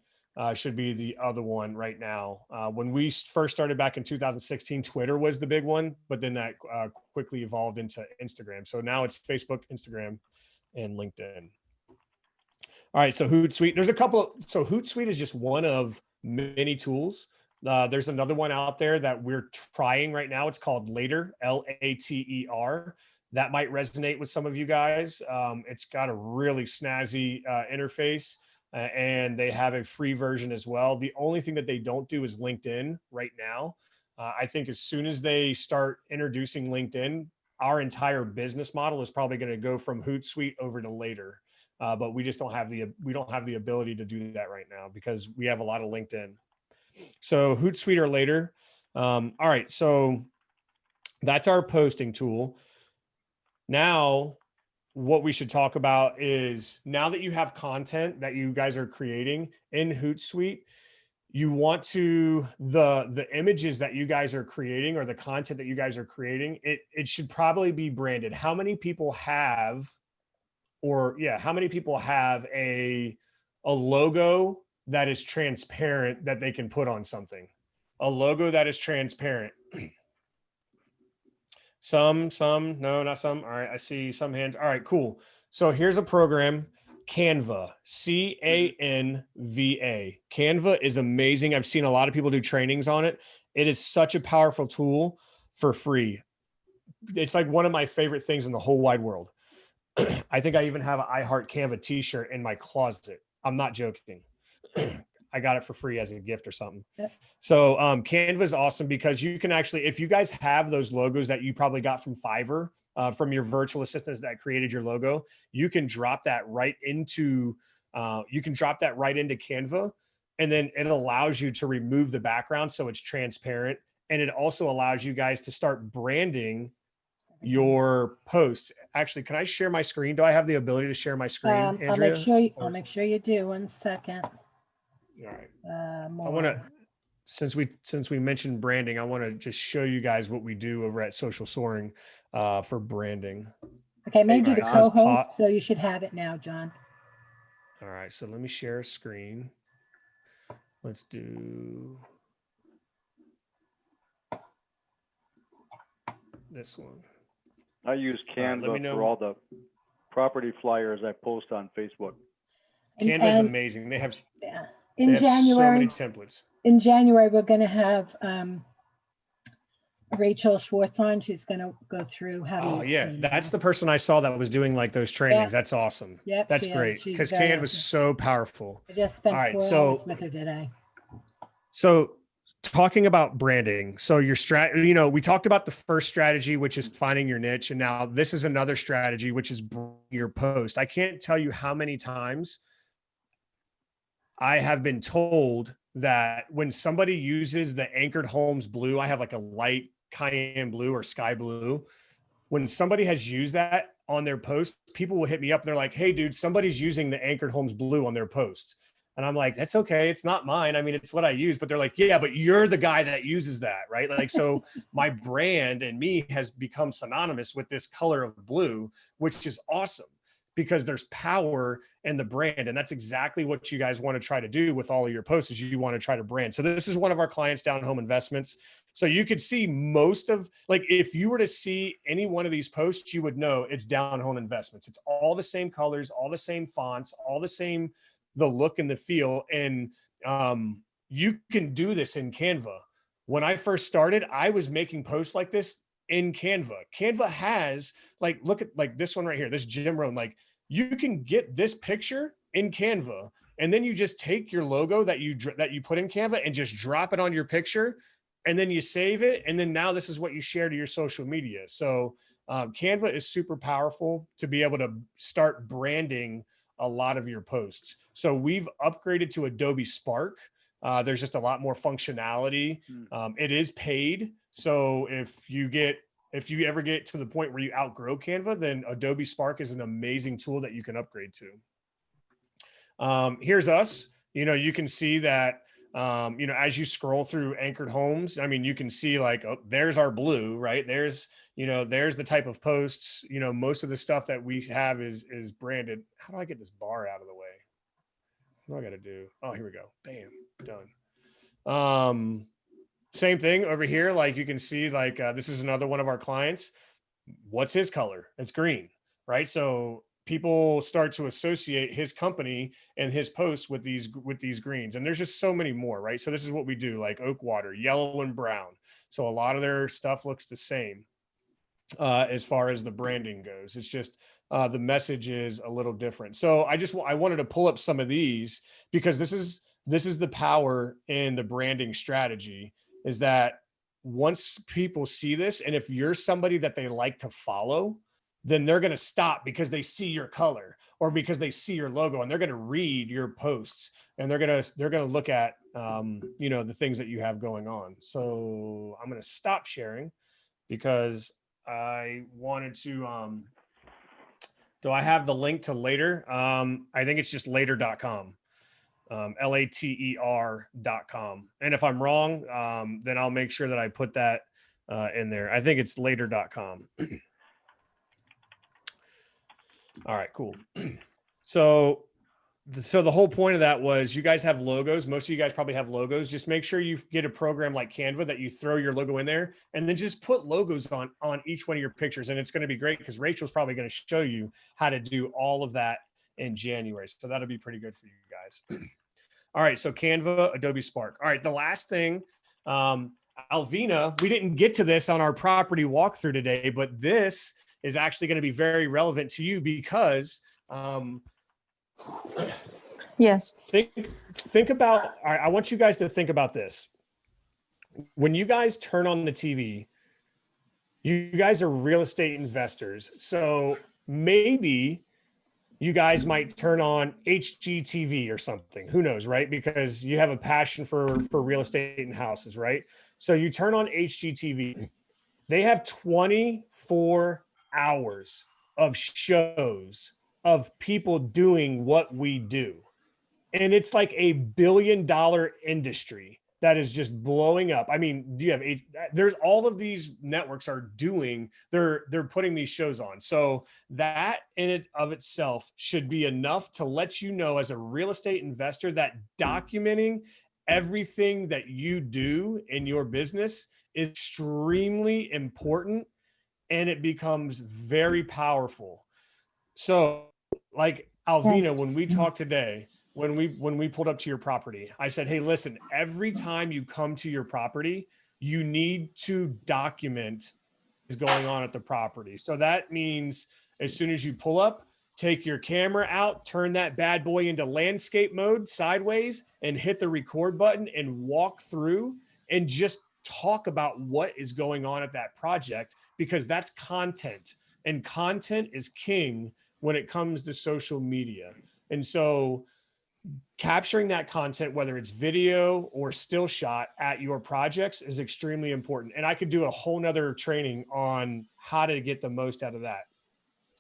should be the other one right now. When we first started back in 2016, Twitter was the big one, but then that quickly evolved into Instagram. So now it's Facebook, Instagram, and LinkedIn. All right, so Hootsuite, so Hootsuite is just one of many tools. There's another one out there that we're trying right now. It's called Later, Later. That might resonate with some of you guys. It's got a really snazzy interface. And they have a free version as well. The only thing that they don't do is LinkedIn right now. I think as soon as they start introducing LinkedIn, our entire business model is probably going to go from Hootsuite over to Later. But we just don't have the ability to do that right now because we have a lot of LinkedIn. So Hootsuite or Later. All right, so that's our posting tool. Now, what we should talk about is, now that you have content that you guys are creating in Hootsuite, you want to, the images that you guys are creating, or the content that you guys are creating, it should probably be branded. How many people have a logo that is transparent that they can put on something? A logo that is transparent. Some, no, not some. All right, I see some hands. All right, cool. So here's a program, Canva, Canva. Canva is amazing. I've seen a lot of people do trainings on it. It is such a powerful tool for free. It's like one of my favorite things in the whole wide world. I think I even have an I Heart Canva t-shirt in my closet. I'm not joking. I got it for free as a gift or something. Yeah. So Canva is awesome because you can actually, if you guys have those logos that you probably got from Fiverr, from your virtual assistants that created your logo, you can drop that right into Canva, and then it allows you to remove the background so it's transparent. And it also allows you guys to start branding your posts. Actually, can I share my screen? Do I have the ability to share my screen, I'll Andrea? make sure, Or- I'll make sure you do. 1 second. All right. I More. want to, since we mentioned branding, I want to just show you guys what we do over at Social Soaring for branding. Okay, I made you the Alright, so it's co-host, pop- so you should have it now, John. All right, so let me share a screen. Let's do this one. I use let me Canva know. for all the property flyers I post on Facebook. And- Canva's and, amazing. They have, yeah, they In have so many January, templates. we're gonna have Rachel Schwartz on. She's gonna go through how to Oh use yeah, Canva. that's the person I saw that was doing like those trainings. That's awesome. Yep, That's she is. great She's because very Canva's awesome. so powerful. I just spent All right, 4 so- hours with her today. So talking about branding, so your we talked about the first strategy, which is finding your niche, and now this is another strategy, which is your post. I can't tell you how many times I have been told that when somebody uses the Anchored Homes blue, I have like a light cayenne blue or sky blue. When somebody has used that on their post, people will hit me up and they're like, "Hey dude, somebody's using the Anchored Homes blue on their post." And I'm like, "That's okay. It's not mine. I mean, it's what I use." But they're like, "Yeah, but you're the guy that uses that, right?" Like, so my brand and me has become synonymous with this color of blue, which is awesome because there's power in the brand. And that's exactly what you guys want to try to do with all of your posts is you want to try to brand. So this is one of our clients, Down Home Investments. So you could see most of, like, if you were to see any one of these posts, you would know it's Down Home Investments. It's all the same colors, all the same fonts, all the same, the look and the feel. And you can do this in Canva. When I first started, I was making posts like this in Canva. Canva has, like, look at like this one right here, this Jim Rohn, like you can get this picture in Canva and then you just take your logo that you put in Canva and just drop it on your picture and then you save it. And then now this is what you share to your social media. So Canva is super powerful to be able to start branding a lot of your posts. So we've upgraded to Adobe Spark. There's just a lot more functionality. It is paid. So if you ever get to the point where you outgrow Canva, then Adobe Spark is an amazing tool that you can upgrade to. Here's us. You can see that, as you scroll through Anchored Homes, I mean, you can see like, oh, there's our blue, right? There's the type of posts, most of the stuff that we have is branded. How do I get this bar out of the way? What do I got to do? Oh, here we go. Bam, done. Same thing over here. Like you can see, like this is another one of our clients. What's his color? It's green, right? So people start to associate his company and his posts with these greens. And there's just so many more, right? So this is what we do, like Oakwater, yellow and brown. So a lot of their stuff looks the same as far as the branding goes. It's just the message is a little different. So I wanted to pull up some of these because this is the power in the branding strategy, is that once people see this, and if you're somebody that they like to follow, then they're going to stop because they see your color or because they see your logo, and they're going to read your posts and they're going to look at, the things that you have going on. So I'm going to stop sharing because I wanted to, do I have the link to Later? I think it's just later.com. later.com. And if I'm wrong, then I'll make sure that I put that in there. I think it's later.com. All right, cool. So the whole point of that was you guys have logos. Most of you guys probably have logos. Just make sure you get a program like Canva that you throw your logo in there and then just put logos on each one of your pictures. And it's going to be great because Rachel's probably going to show you how to do all of that in January. So that'll be pretty good for you guys. All right. So Canva, Adobe Spark. All right. The last thing, Alvina, we didn't get to this on our property walkthrough today, but this is actually going to be very relevant to you because, yes. Think about, I want you guys to think about this. When you guys turn on the TV, you guys are real estate investors. So maybe you guys might turn on HGTV or something. Who knows, right? Because you have a passion for real estate and houses, right? So you turn on HGTV They have 24 hours of shows of people doing what we do. And it's like a $1 billion industry that is just blowing up. I mean, do you have there's all of these networks are doing, they're putting these shows on. So that in it of itself should be enough to let you know as a real estate investor that documenting everything that you do in your business is extremely important, and it becomes very powerful. So like Alvina, Yes. when we talked today, when we pulled up to your property, I said, hey, listen, every time you come to your property, you need to document what's going on at the property. So that means as soon as you pull up, take your camera out, turn that bad boy into landscape mode sideways, and hit the record button and walk through and just talk about what is going on at that project, because that's content, and content is king when it comes to social media. And so capturing that content, whether it's video or still shot at your projects, is extremely important. And I could do a whole nother training on how to get the most out of that.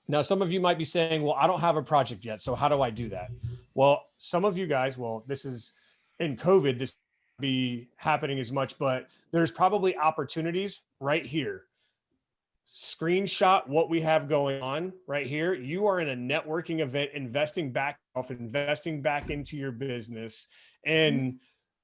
Now, some of you might be saying, well, I don't have a project yet, so how do I do that? Well, some of you guys, well, this is in COVID, this be happening as much, but there's probably opportunities right here. Screenshot what we have going on right here. You are in a networking event, investing back into your business and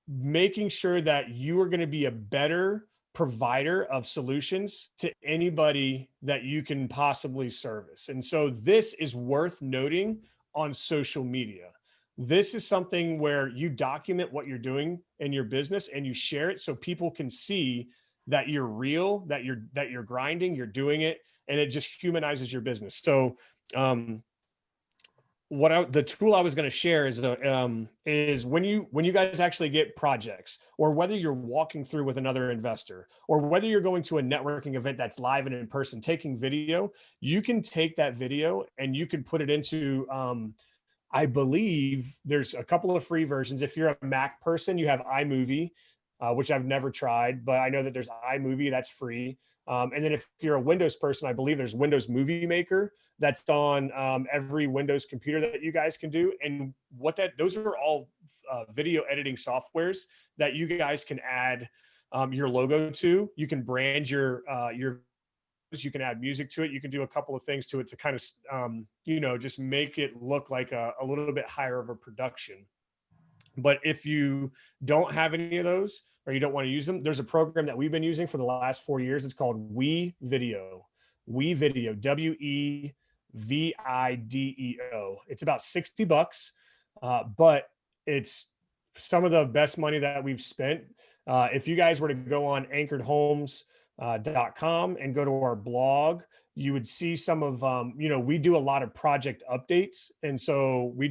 making sure that you are going to be a better provider of solutions to anybody that you can possibly service. And so this is worth noting on social media. This is something where you document what you're doing in your business and you share it so people can see that you're real, that you're grinding, you're doing it, and it just humanizes your business. So the tool I was going to share is when you guys actually get projects, or whether you're walking through with another investor, or whether you're going to a networking event that's live and in person, taking video, you can take that video and you can put it into, I believe there's a couple of free versions. If you're a Mac person, you have iMovie, which I've never tried, but I know that there's iMovie that's free. And then if you're a Windows person, I believe there's Windows Movie Maker that's on every Windows computer that you guys can do. And those are all video editing softwares that you guys can add your logo to. You can brand your you can add music to it. You can do a couple of things to it to kind of, just make it look like a little bit higher of a production. But if you don't have any of those, or you don't want to use them, there's a program that we've been using for the last 4 years. It's called WeVideo. WeVideo, WeVideo. It's about $60, but it's some of the best money that we've spent. If you guys were to go on anchoredhomes.com and go to our blog, you would see some of, we do a lot of project updates. And so we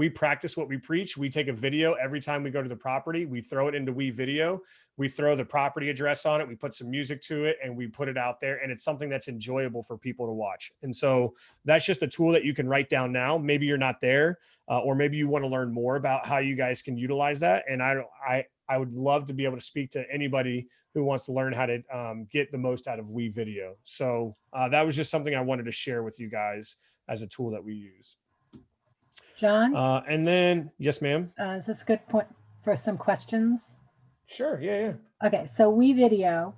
practice what we preach. We take a video every time we go to the property. We throw it into WeVideo. We throw the property address on it. We put some music to it and we put it out there. And it's something that's enjoyable for people to watch. And so that's just a tool that you can write down now. Maybe you're not there, or maybe you want to learn more about how you guys can utilize that. And I would love to be able to speak to anybody who wants to learn how to get the most out of WeVideo. So that was just something I wanted to share with you guys as a tool that we use. John, And then, yes, ma'am. is this a good point for some questions? Sure. Yeah. Okay, so WeVideo,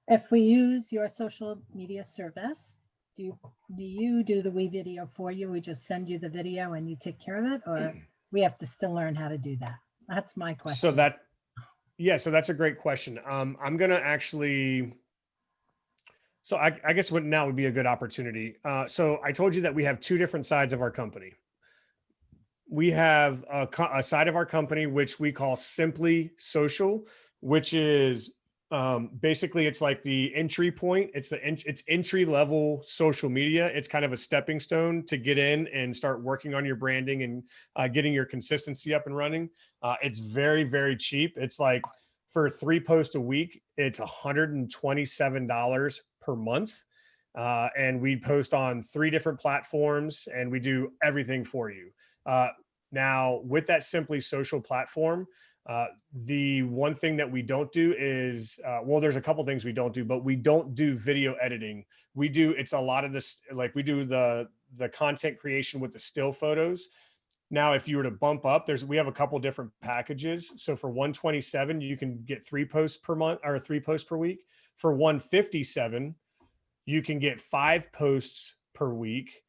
if we use your social media service, do you do the WeVideo for you? We just send you the video and you take care of it, or we have to still learn how to do that? That's my question. So that's a great question. I'm going to actually, so I guess what now would be a good opportunity. So I told you that we have two different sides of our company. We have a side of our company, which we call Simply Social, which is basically it's like the entry point. It's entry level social media. It's kind of a stepping stone to get in and start working on your branding and getting your consistency up and running. It's very, very cheap. It's like for 3 posts a week, it's $127 per month. And we post on 3 different platforms and we do everything for you. Now, with that Simply Social platform, The one thing that we don't do is, well, there's a couple things we don't do, but we don't do video editing. It's a lot of this, like we do the content creation with the still photos. Now, if you were to bump up, we have a couple different packages. So for 127, you can get 3 posts per month or 3 posts per week. For 157, you can get 5 posts per week.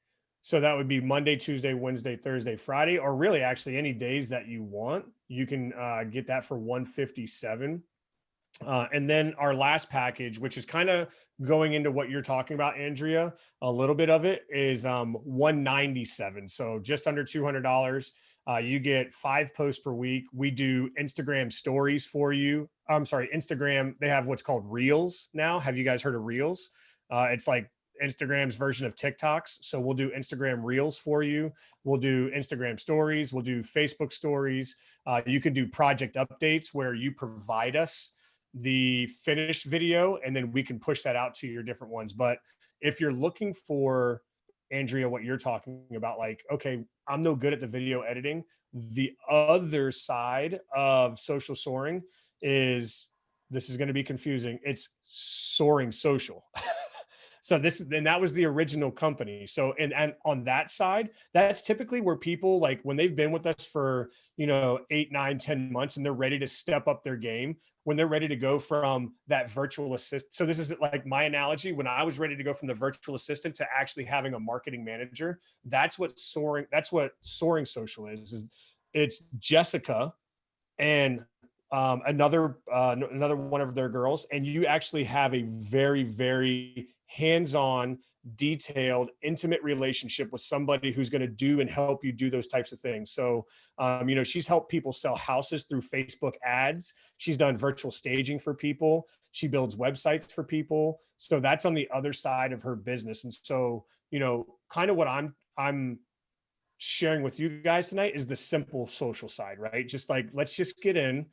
So that would be Monday, Tuesday, Wednesday, Thursday, Friday, or really actually any days that you want. You can get that for 157. And then our last package, which is kind of going into what you're talking about, Andrea, a little bit of it is 197. So just under $200. You get 5 posts per week. We do Instagram stories for you. I'm sorry, Instagram. They have what's called Reels now. Have you guys heard of Reels? It's like Instagram's version of TikToks. So we'll do Instagram Reels for you. We'll do Instagram stories. We'll do Facebook stories. You can do project updates where you provide us the finished video and then we can push that out to your different ones. But if you're looking for, Andrea, what you're talking about, like, okay, I'm no good at the video editing. The other side of social soaring is, this is going to be confusing. It's Soaring Social. So that was the original company. So, and on that side, that's typically where people, like when they've been with us for, 8, 9, 10 months and they're ready to step up their game, when they're ready to go from that virtual assistant. So this is like my analogy. When I was ready to go from the virtual assistant to actually having a marketing manager, that's what Soaring Social is it's Jessica and another one of their girls, and you actually have a very, very hands-on, detailed, intimate relationship with somebody who's going to do and help you do those types of things. So, she's helped people sell houses through Facebook ads. She's done virtual staging for people. She builds websites for people. So that's on the other side of her business. And so, kind of what I'm sharing with you guys tonight is the simple social side, right? Just like, let's just get in,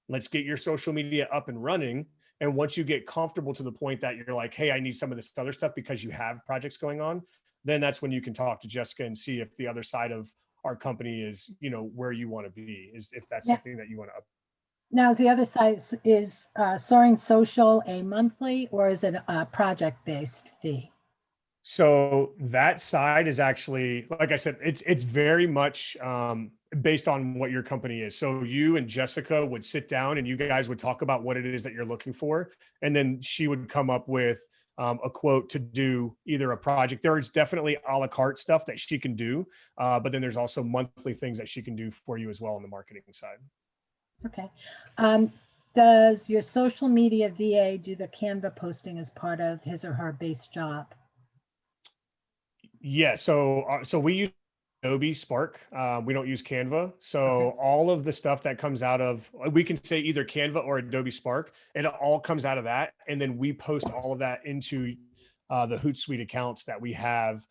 let's get your social media up and running. And once you get comfortable to the point that you're like, hey, I need some of this other stuff because you have projects going on, then that's when you can talk to Jessica and see if the other side of our company is, where you want to be, is if that's something that you want to. Now, is the other side, is Soaring Social a monthly or is it a project-based fee? So that side is actually, like I said, it's very much based on what your company is. So you and Jessica would sit down and you guys would talk about what it is that you're looking for. And then she would come up with a quote to do either a project. There is definitely a la carte stuff that she can do. But then there's also monthly things that she can do for you as well on the marketing side. Okay. Does your social media VA do the Canva posting as part of his or her base job? Yeah, so we use Adobe Spark. We don't use Canva. So all of the stuff that comes out of, we can say either Canva or Adobe Spark, it all comes out of that. And then we post all of that into the Hootsuite accounts that we have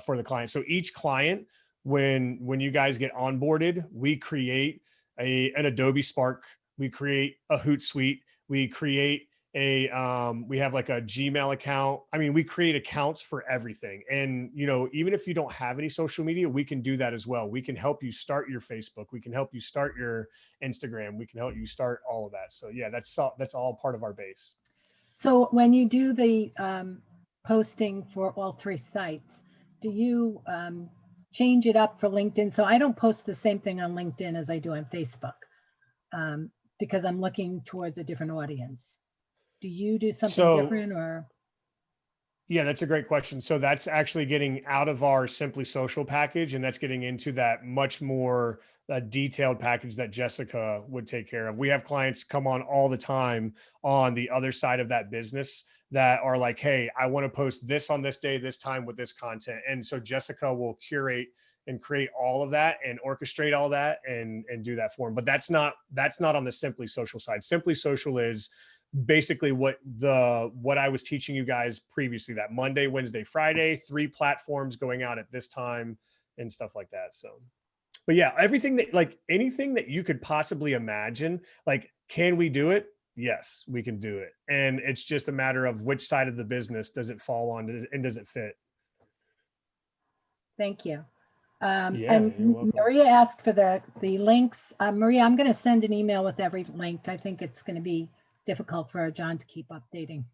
for the client. So each client, when you guys get onboarded, we create an Adobe Spark, we create a Hootsuite, we create we have like a Gmail account. I mean, we create accounts for everything. And, even if you don't have any social media, we can do that as well. We can help you start your Facebook. We can help you start your Instagram. We can help you start all of that. So yeah, that's all part of our base. So when you do the posting for all 3 sites, do you change it up for LinkedIn? So I don't post the same thing on LinkedIn as I do on Facebook because I'm looking towards a different audience. Do you do something different or? Yeah, that's a great question. So that's actually getting out of our Simply Social package, and that's getting into that much more detailed package that Jessica would take care of. We have clients come on all the time on the other side of that business that are like, hey, I want to post this on this day, this time with this content. And so Jessica will curate and create all of that and orchestrate all that and do that for them. But that's not on the Simply Social side. Simply Social is basically what I was teaching you guys previously, that Monday, Wednesday, Friday, 3 platforms going out at this time and stuff like that. So, but yeah, anything that you could possibly imagine, like, can we do it? Yes, we can do it. And it's just a matter of which side of the business does it fall on and does it fit? Thank you. Yeah, And you're welcome. Maria asked for the links. Maria, I'm going to send an email with every link. I think it's going to be difficult for John to keep updating.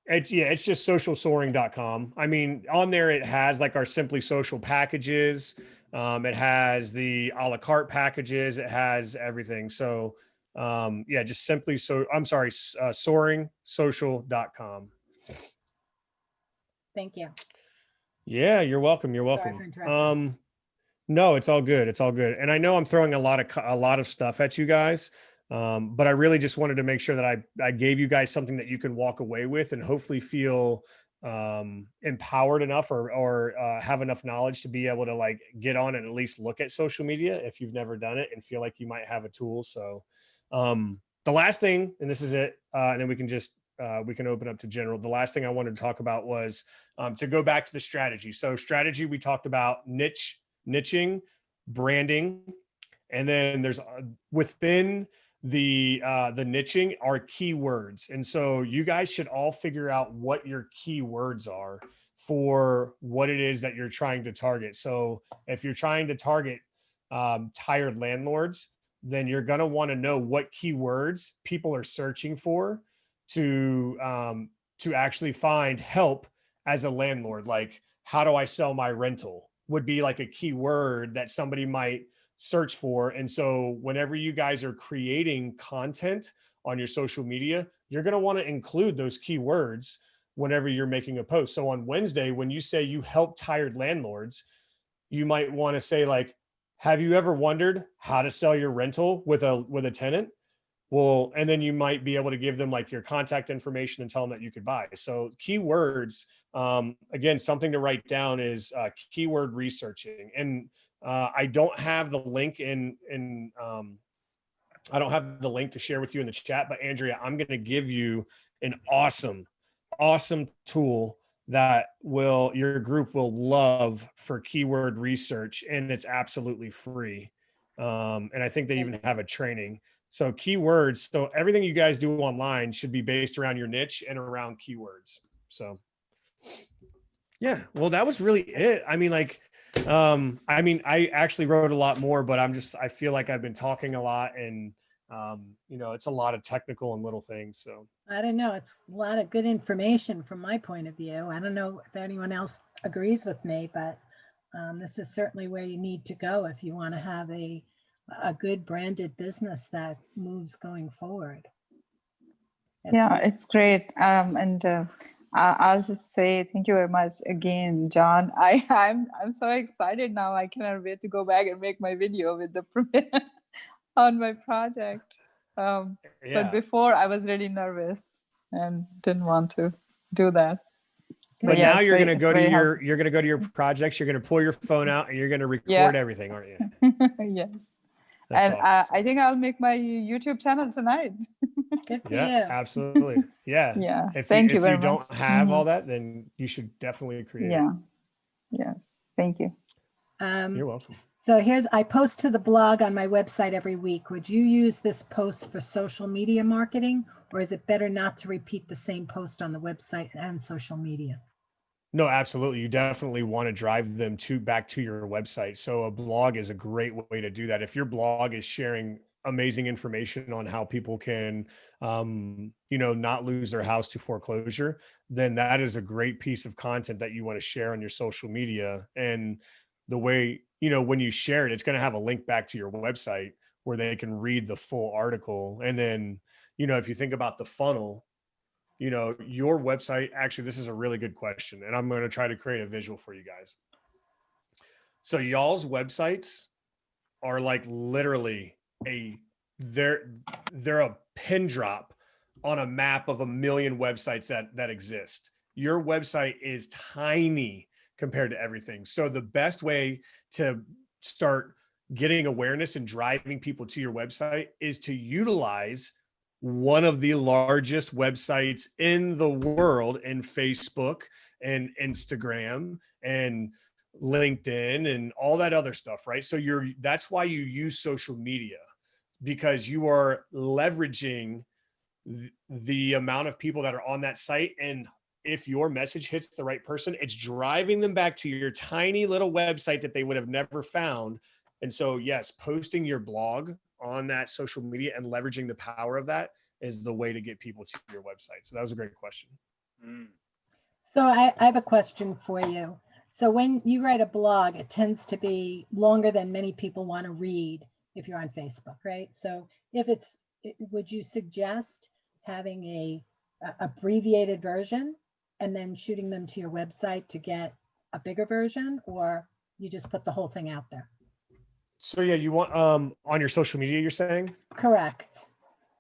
It's just socialsoaring.com. I mean, on there it has like our Simply Social packages. It has the a la carte packages. It has everything. So yeah, just simply soaringsocial.com. Thank you. Yeah, you're welcome. You're Sorry welcome. for interrupting. No, it's all good. It's all good. And I know I'm throwing a lot of stuff at you guys. But I really just wanted to make sure that I gave you guys something that you can walk away with and hopefully feel empowered enough or have enough knowledge to be able to like get on and at least look at social media if you've never done it and feel like you might have a tool. So the last thing, and this is it, and then we can open up to general. The last thing I wanted to talk about was to go back to the strategy. So strategy, we talked about niching, branding, and then there's within the niching are keywords. And so you guys should all figure out what your keywords are for what it is that you're trying to target. So if you're trying to target tired landlords, then you're going to want to know what keywords people are searching for to actually find help as a landlord. Like, how do I sell my rental would be like a keyword that somebody might search for. And so whenever you guys are creating content on your social media, you're going to want to include those keywords whenever you're making a post. So on Wednesday, when you say you help tired landlords, you might want to say like, have you ever wondered how to sell your rental with a tenant? Well, and then you might be able to give them like your contact information and tell them that you could buy. So keywords, again, something to write down is keyword researching. And I don't have the link I don't have the link to share with you in the chat, but Andrea, I'm going to give you an awesome tool that your group will love for keyword research, and it's absolutely free. And I think they even have a training. So keywords, so everything you guys do online should be based around your niche and around keywords. So yeah, well, that was really it. I mean, I actually wrote a lot more, but I feel like I've been talking a lot, and it's a lot of technical and little things. So I don't know. It's a lot of good information from my point of view. I don't know if anyone else agrees with me, but this is certainly where you need to go if you want to have a good branded business that moves going forward. Yeah, it's great. I'll just say thank you very much again, John. I'm so excited now. I cannot wait to go back and make my video with the on my project. But before I was really nervous and didn't want to do that. But now you're going to go to your projects. You're going to pull your phone out and you're going to record everything, aren't you? Yes. That's and awesome. I think I'll make my YouTube channel tonight. Good for Yeah, you. absolutely. Yeah. Yeah. If Thank you if very you don't much. have all that, then you should definitely create it. Yeah. Yes. Thank you. You're welcome. So I post to the blog on my website every week. Would you use this post for social media marketing, or is it better not to repeat the same post on the website and social media? No, absolutely. You definitely want to drive them back to your website. So a blog is a great way to do that. If your blog is sharing amazing information on how people can, not lose their house to foreclosure, then that is a great piece of content that you want to share on your social media. And the way, when you share it, it's going to have a link back to your website where they can read the full article. And then, if you think about the funnel, your website, actually, this is a really good question, and I'm going to try to create a visual for you guys. So y'all's websites are like literally they're a pin drop on a map of a million websites that exist. Your website is tiny compared to everything. So the best way to start getting awareness and driving people to your website is to utilize one of the largest websites in the world in Facebook and Instagram and LinkedIn and all that other stuff, right? So that's why you use social media, because you are leveraging the amount of people that are on that site and if your message hits the right person, it's driving them back to your tiny little website that they would have never found. And so, yes, posting your blog on that social media and leveraging the power of that is the way to get people to your website. So that was a great question. So I have a question for you. So when you write a blog, it tends to be longer than many people want to read if you're on Facebook, right? So if would you suggest having a abbreviated version and then shooting them to your website to get a bigger version, or you just put the whole thing out there? So yeah, you want on your social media, you're saying? Correct.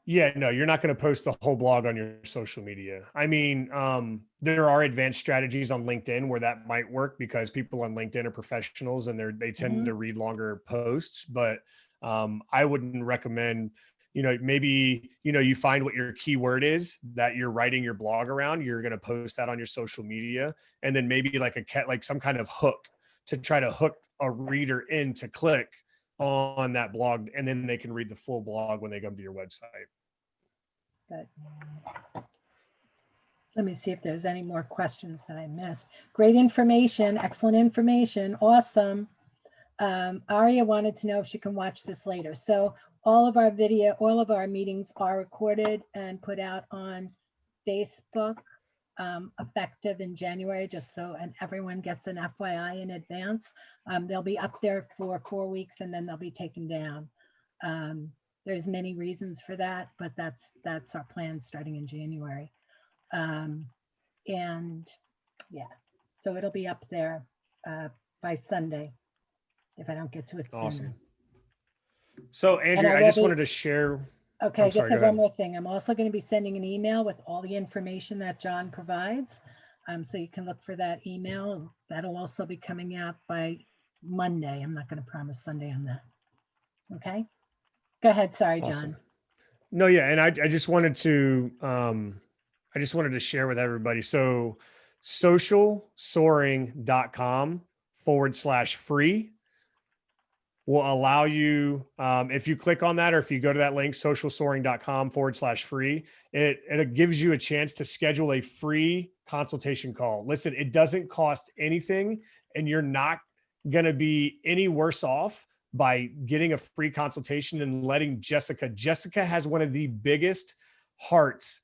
Yeah, no, you're not going to post the whole blog on your social media. I mean, there are advanced strategies on LinkedIn where that might work because people on LinkedIn are professionals and they tend to read longer posts. But I wouldn't recommend, maybe, you find what your keyword is that you're writing your blog around. You're going to post that on your social media, and then maybe like some kind of hook to try to hook a reader in to click on that blog, and then they can read the full blog when they come to your website. Good. Let me see if there's any more questions that I missed. Great information, excellent information, awesome. Aria wanted to know if she can watch this later. So all of our meetings are recorded and put out on Facebook, effective in January, just so and everyone gets an FYI in advance. They'll be up there for 4 weeks and then they'll be taken down. There's many reasons for that, but that's our plan starting in January. And yeah, so it'll be up there by Sunday if I don't get to it Awesome. sooner. So Andrew, I just wanted to share. Okay, just have one more thing. I'm also going to be sending an email with all the information that John provides. So you can look for that email. That'll also be coming out by Monday. I'm not going to promise Sunday on that. Okay, go ahead. Sorry, John. Awesome. No, yeah, and I just wanted to share with everybody. So socialsoaring.com/free will allow you, if you click on that, or if you go to that link, socialsoaring.com/free, it gives you a chance to schedule a free consultation call. Listen, it doesn't cost anything, and you're not going to be any worse off by getting a free consultation and letting Jessica has one of the biggest hearts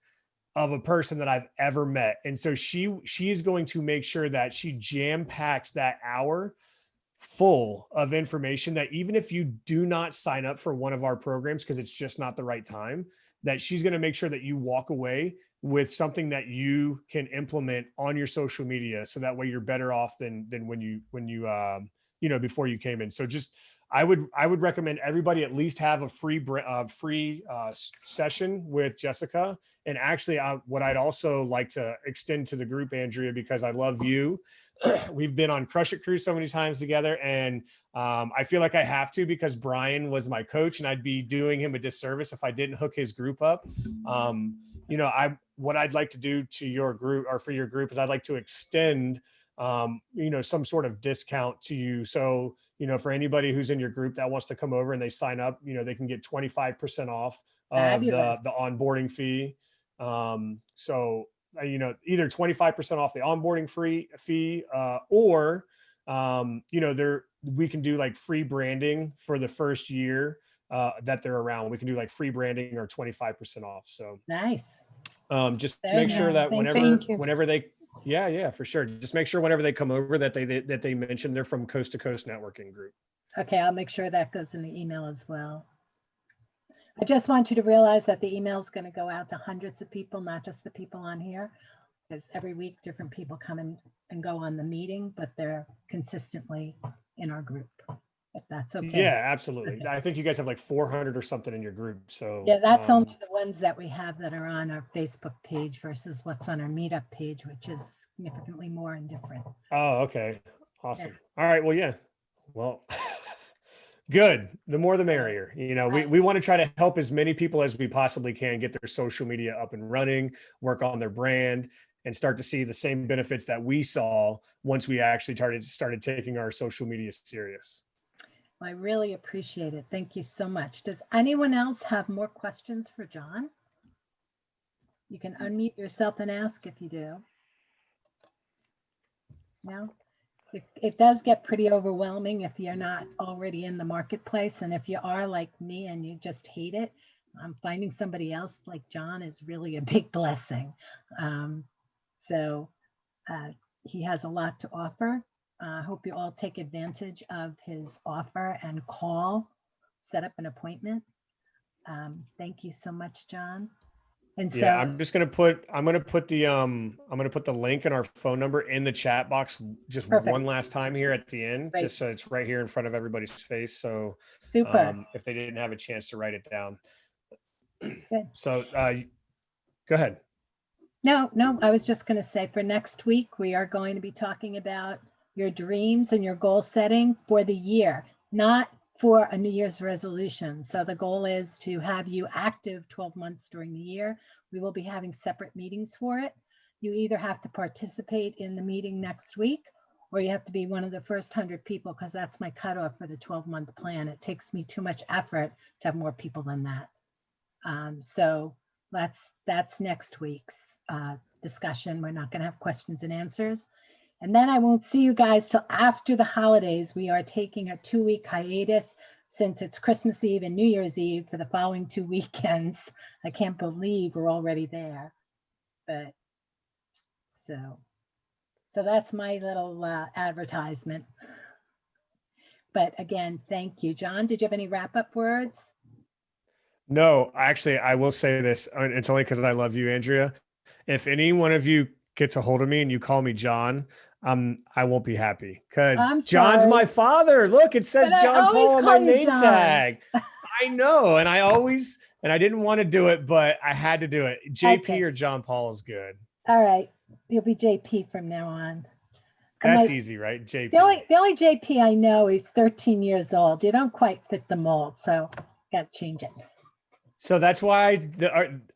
of a person that I've ever met. And so she is going to make sure that she jam packs that hour full of information, that even if you do not sign up for one of our programs because it's just not the right time, that she's going to make sure that you walk away with something that you can implement on your social media. So that way you're better off than when you before you came in. So just, I would recommend everybody at least have a free session with Jessica. And actually what I'd also like to extend to the group, Andrea, because I love you. We've been on Crush It Cruise so many times together, and I feel like I have to, because Brian was my coach and I'd be doing him a disservice if I didn't hook his group up. What I'd like to do to your group, or for your group, is I'd like to extend some sort of discount to you. So, for anybody who's in your group that wants to come over and they sign up, they can get 25% off of the onboarding fee. Either 25% off the onboarding fee, or we can do like free branding for the first year that they're around. We can do like free branding or 25% off. So nice. Just to make sure that whenever they, yeah, for sure. Just make sure whenever they come over that they mention they're from Coast to Coast Networking Group. Okay, I'll make sure that goes in the email as well. I just want you to realize that the email is going to go out to hundreds of people, not just the people on here, because every week different people come in and go on the meeting, but they're consistently in our group, if that's okay. Yeah, absolutely. Okay. I think you guys have like 400 or something in your group. So yeah, that's only the ones that we have that are on our Facebook page versus what's on our Meetup page, which is significantly more and different. Oh, okay. Awesome. Yeah. All right. Well, yeah. Well, good. The more the merrier. We want to try to help as many people as we possibly can get their social media up and running, work on their brand, and start to see the same benefits that we saw once we actually started taking our social media serious. I really appreciate it. Thank you so much. Does anyone else have more questions for John? You can unmute yourself and ask if you do. You know, it does get pretty overwhelming if you're not already in the marketplace. And if you are like me and you just hate it, finding somebody else like John is really a big blessing. So he has a lot to offer. I hope you all take advantage of his offer and set up an appointment. Thank you so much, John. And so Yeah, I'm gonna put the link and our phone number in the chat box just Perfect. one last time here at the end, Right. just so it's right here in front of everybody's face. So super. if they didn't have a chance to write it down. Good. So go ahead. No, I was just going to say for next week, we are going to be talking about your dreams and your goal setting for the year, not for a New Year's resolution. So the goal is to have you active 12 months during the year. We will be having separate meetings for it. You either have to participate in the meeting next week, or you have to be one of the first 100 people, because that's my cutoff for the 12-month plan. It takes me too much effort to have more people than that. So that's next week's discussion. We're not going to have questions and answers. And then I won't see you guys till after the holidays. We are taking a 2-week hiatus since it's Christmas Eve and New Year's Eve for the following 2 weekends. I can't believe we're already there. But so that's my little advertisement. But again, thank you. John, did you have any wrap-up words? No, actually, I will say this. It's only because I love you, Andrea. If any one of you gets a hold of me and you call me John, I won't be happy because I'm John's sorry. my father. Look, it says But I John always Paul on my call you name John. tag. I know, and I didn't want to do it, but I had to do it. JP Okay. or John Paul is good. All right. You'll be JP from now on. And That's my- easy, right? JP. The only JP I know is 13 years old. You don't quite fit the mold, so got to change it. So that's why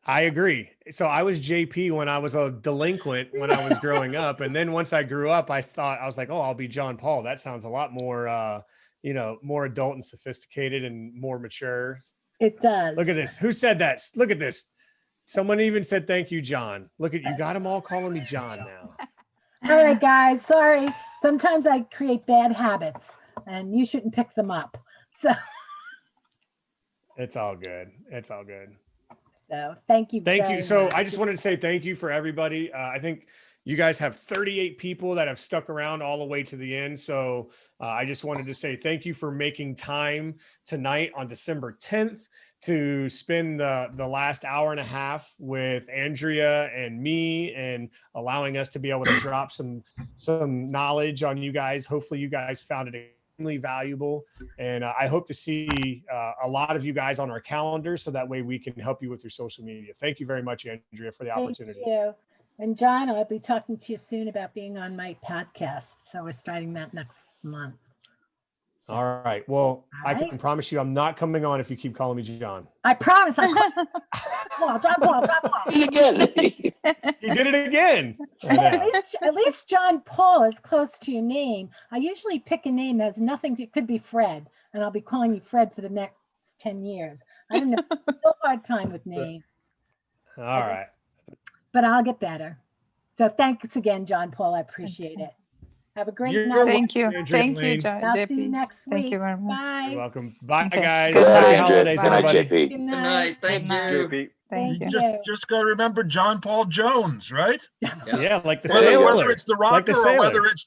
I agree. So I was JP when I was a delinquent when I was growing up. And then once I grew up, I was like, oh, I'll be John Paul. That sounds a lot more, more adult and sophisticated and more mature. It does. Look at this. Who said that? Look at this. Someone even said, thank you, John. Look at you. Got them all calling me John now. All right, guys. Sorry. Sometimes I create bad habits and you shouldn't pick them up. It's all good. It's all good. So thank you. Thank very you. So much. I just wanted to say thank you for everybody. I think you guys have 38 people that have stuck around all the way to the end. So I just wanted to say thank you for making time tonight on December 10th to spend the last hour and a half with Andrea and me and allowing us to be able to drop some knowledge on you guys. Hopefully you guys found it extremely valuable. And I hope to see a lot of you guys on our calendar so that way we can help you with your social media. Thank you very much, Andrea, for the opportunity. Thank you. And John, I'll be talking to you soon about being on my podcast. So we're starting that next month. So, All right. Well, I right. can promise you I'm not coming on if you keep calling me John. I promise. John Paul. Again. He did it again. I know. At least John Paul is close to your name. I usually pick a name that has nothing to, it could be Fred, and I'll be calling you Fred for the next 10 years. I don't know. Still hard time with names, All right. but I'll get better. So thanks again, John Paul. I appreciate it. Have a great You're night. Thank you. Andrew Thank you, Lane. John, I'll see you JP. next week. Thank you very much. Bye. You're welcome. Bye, Okay. guys. Good Good night. Happy night, Andrea. holidays, Good night, everybody. JP. Good Good night. night. Thank Good night. you. JP. Thank you. Just got to remember John Paul Jones, right? Yeah, like the Whether sailor. it's the Like rocker the or sailor. whether it's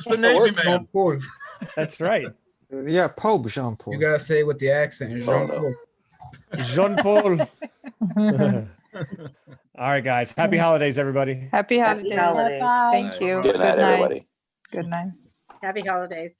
the That Navy works. man. Paul. That's right. Yeah, Pope Jean Paul. You gotta say it with the accent. Oh, no. Jean Paul. All right, guys. Happy holidays, everybody. Happy holidays. holidays. Bye. Thank you. Good night, everybody. Good night. Happy holidays.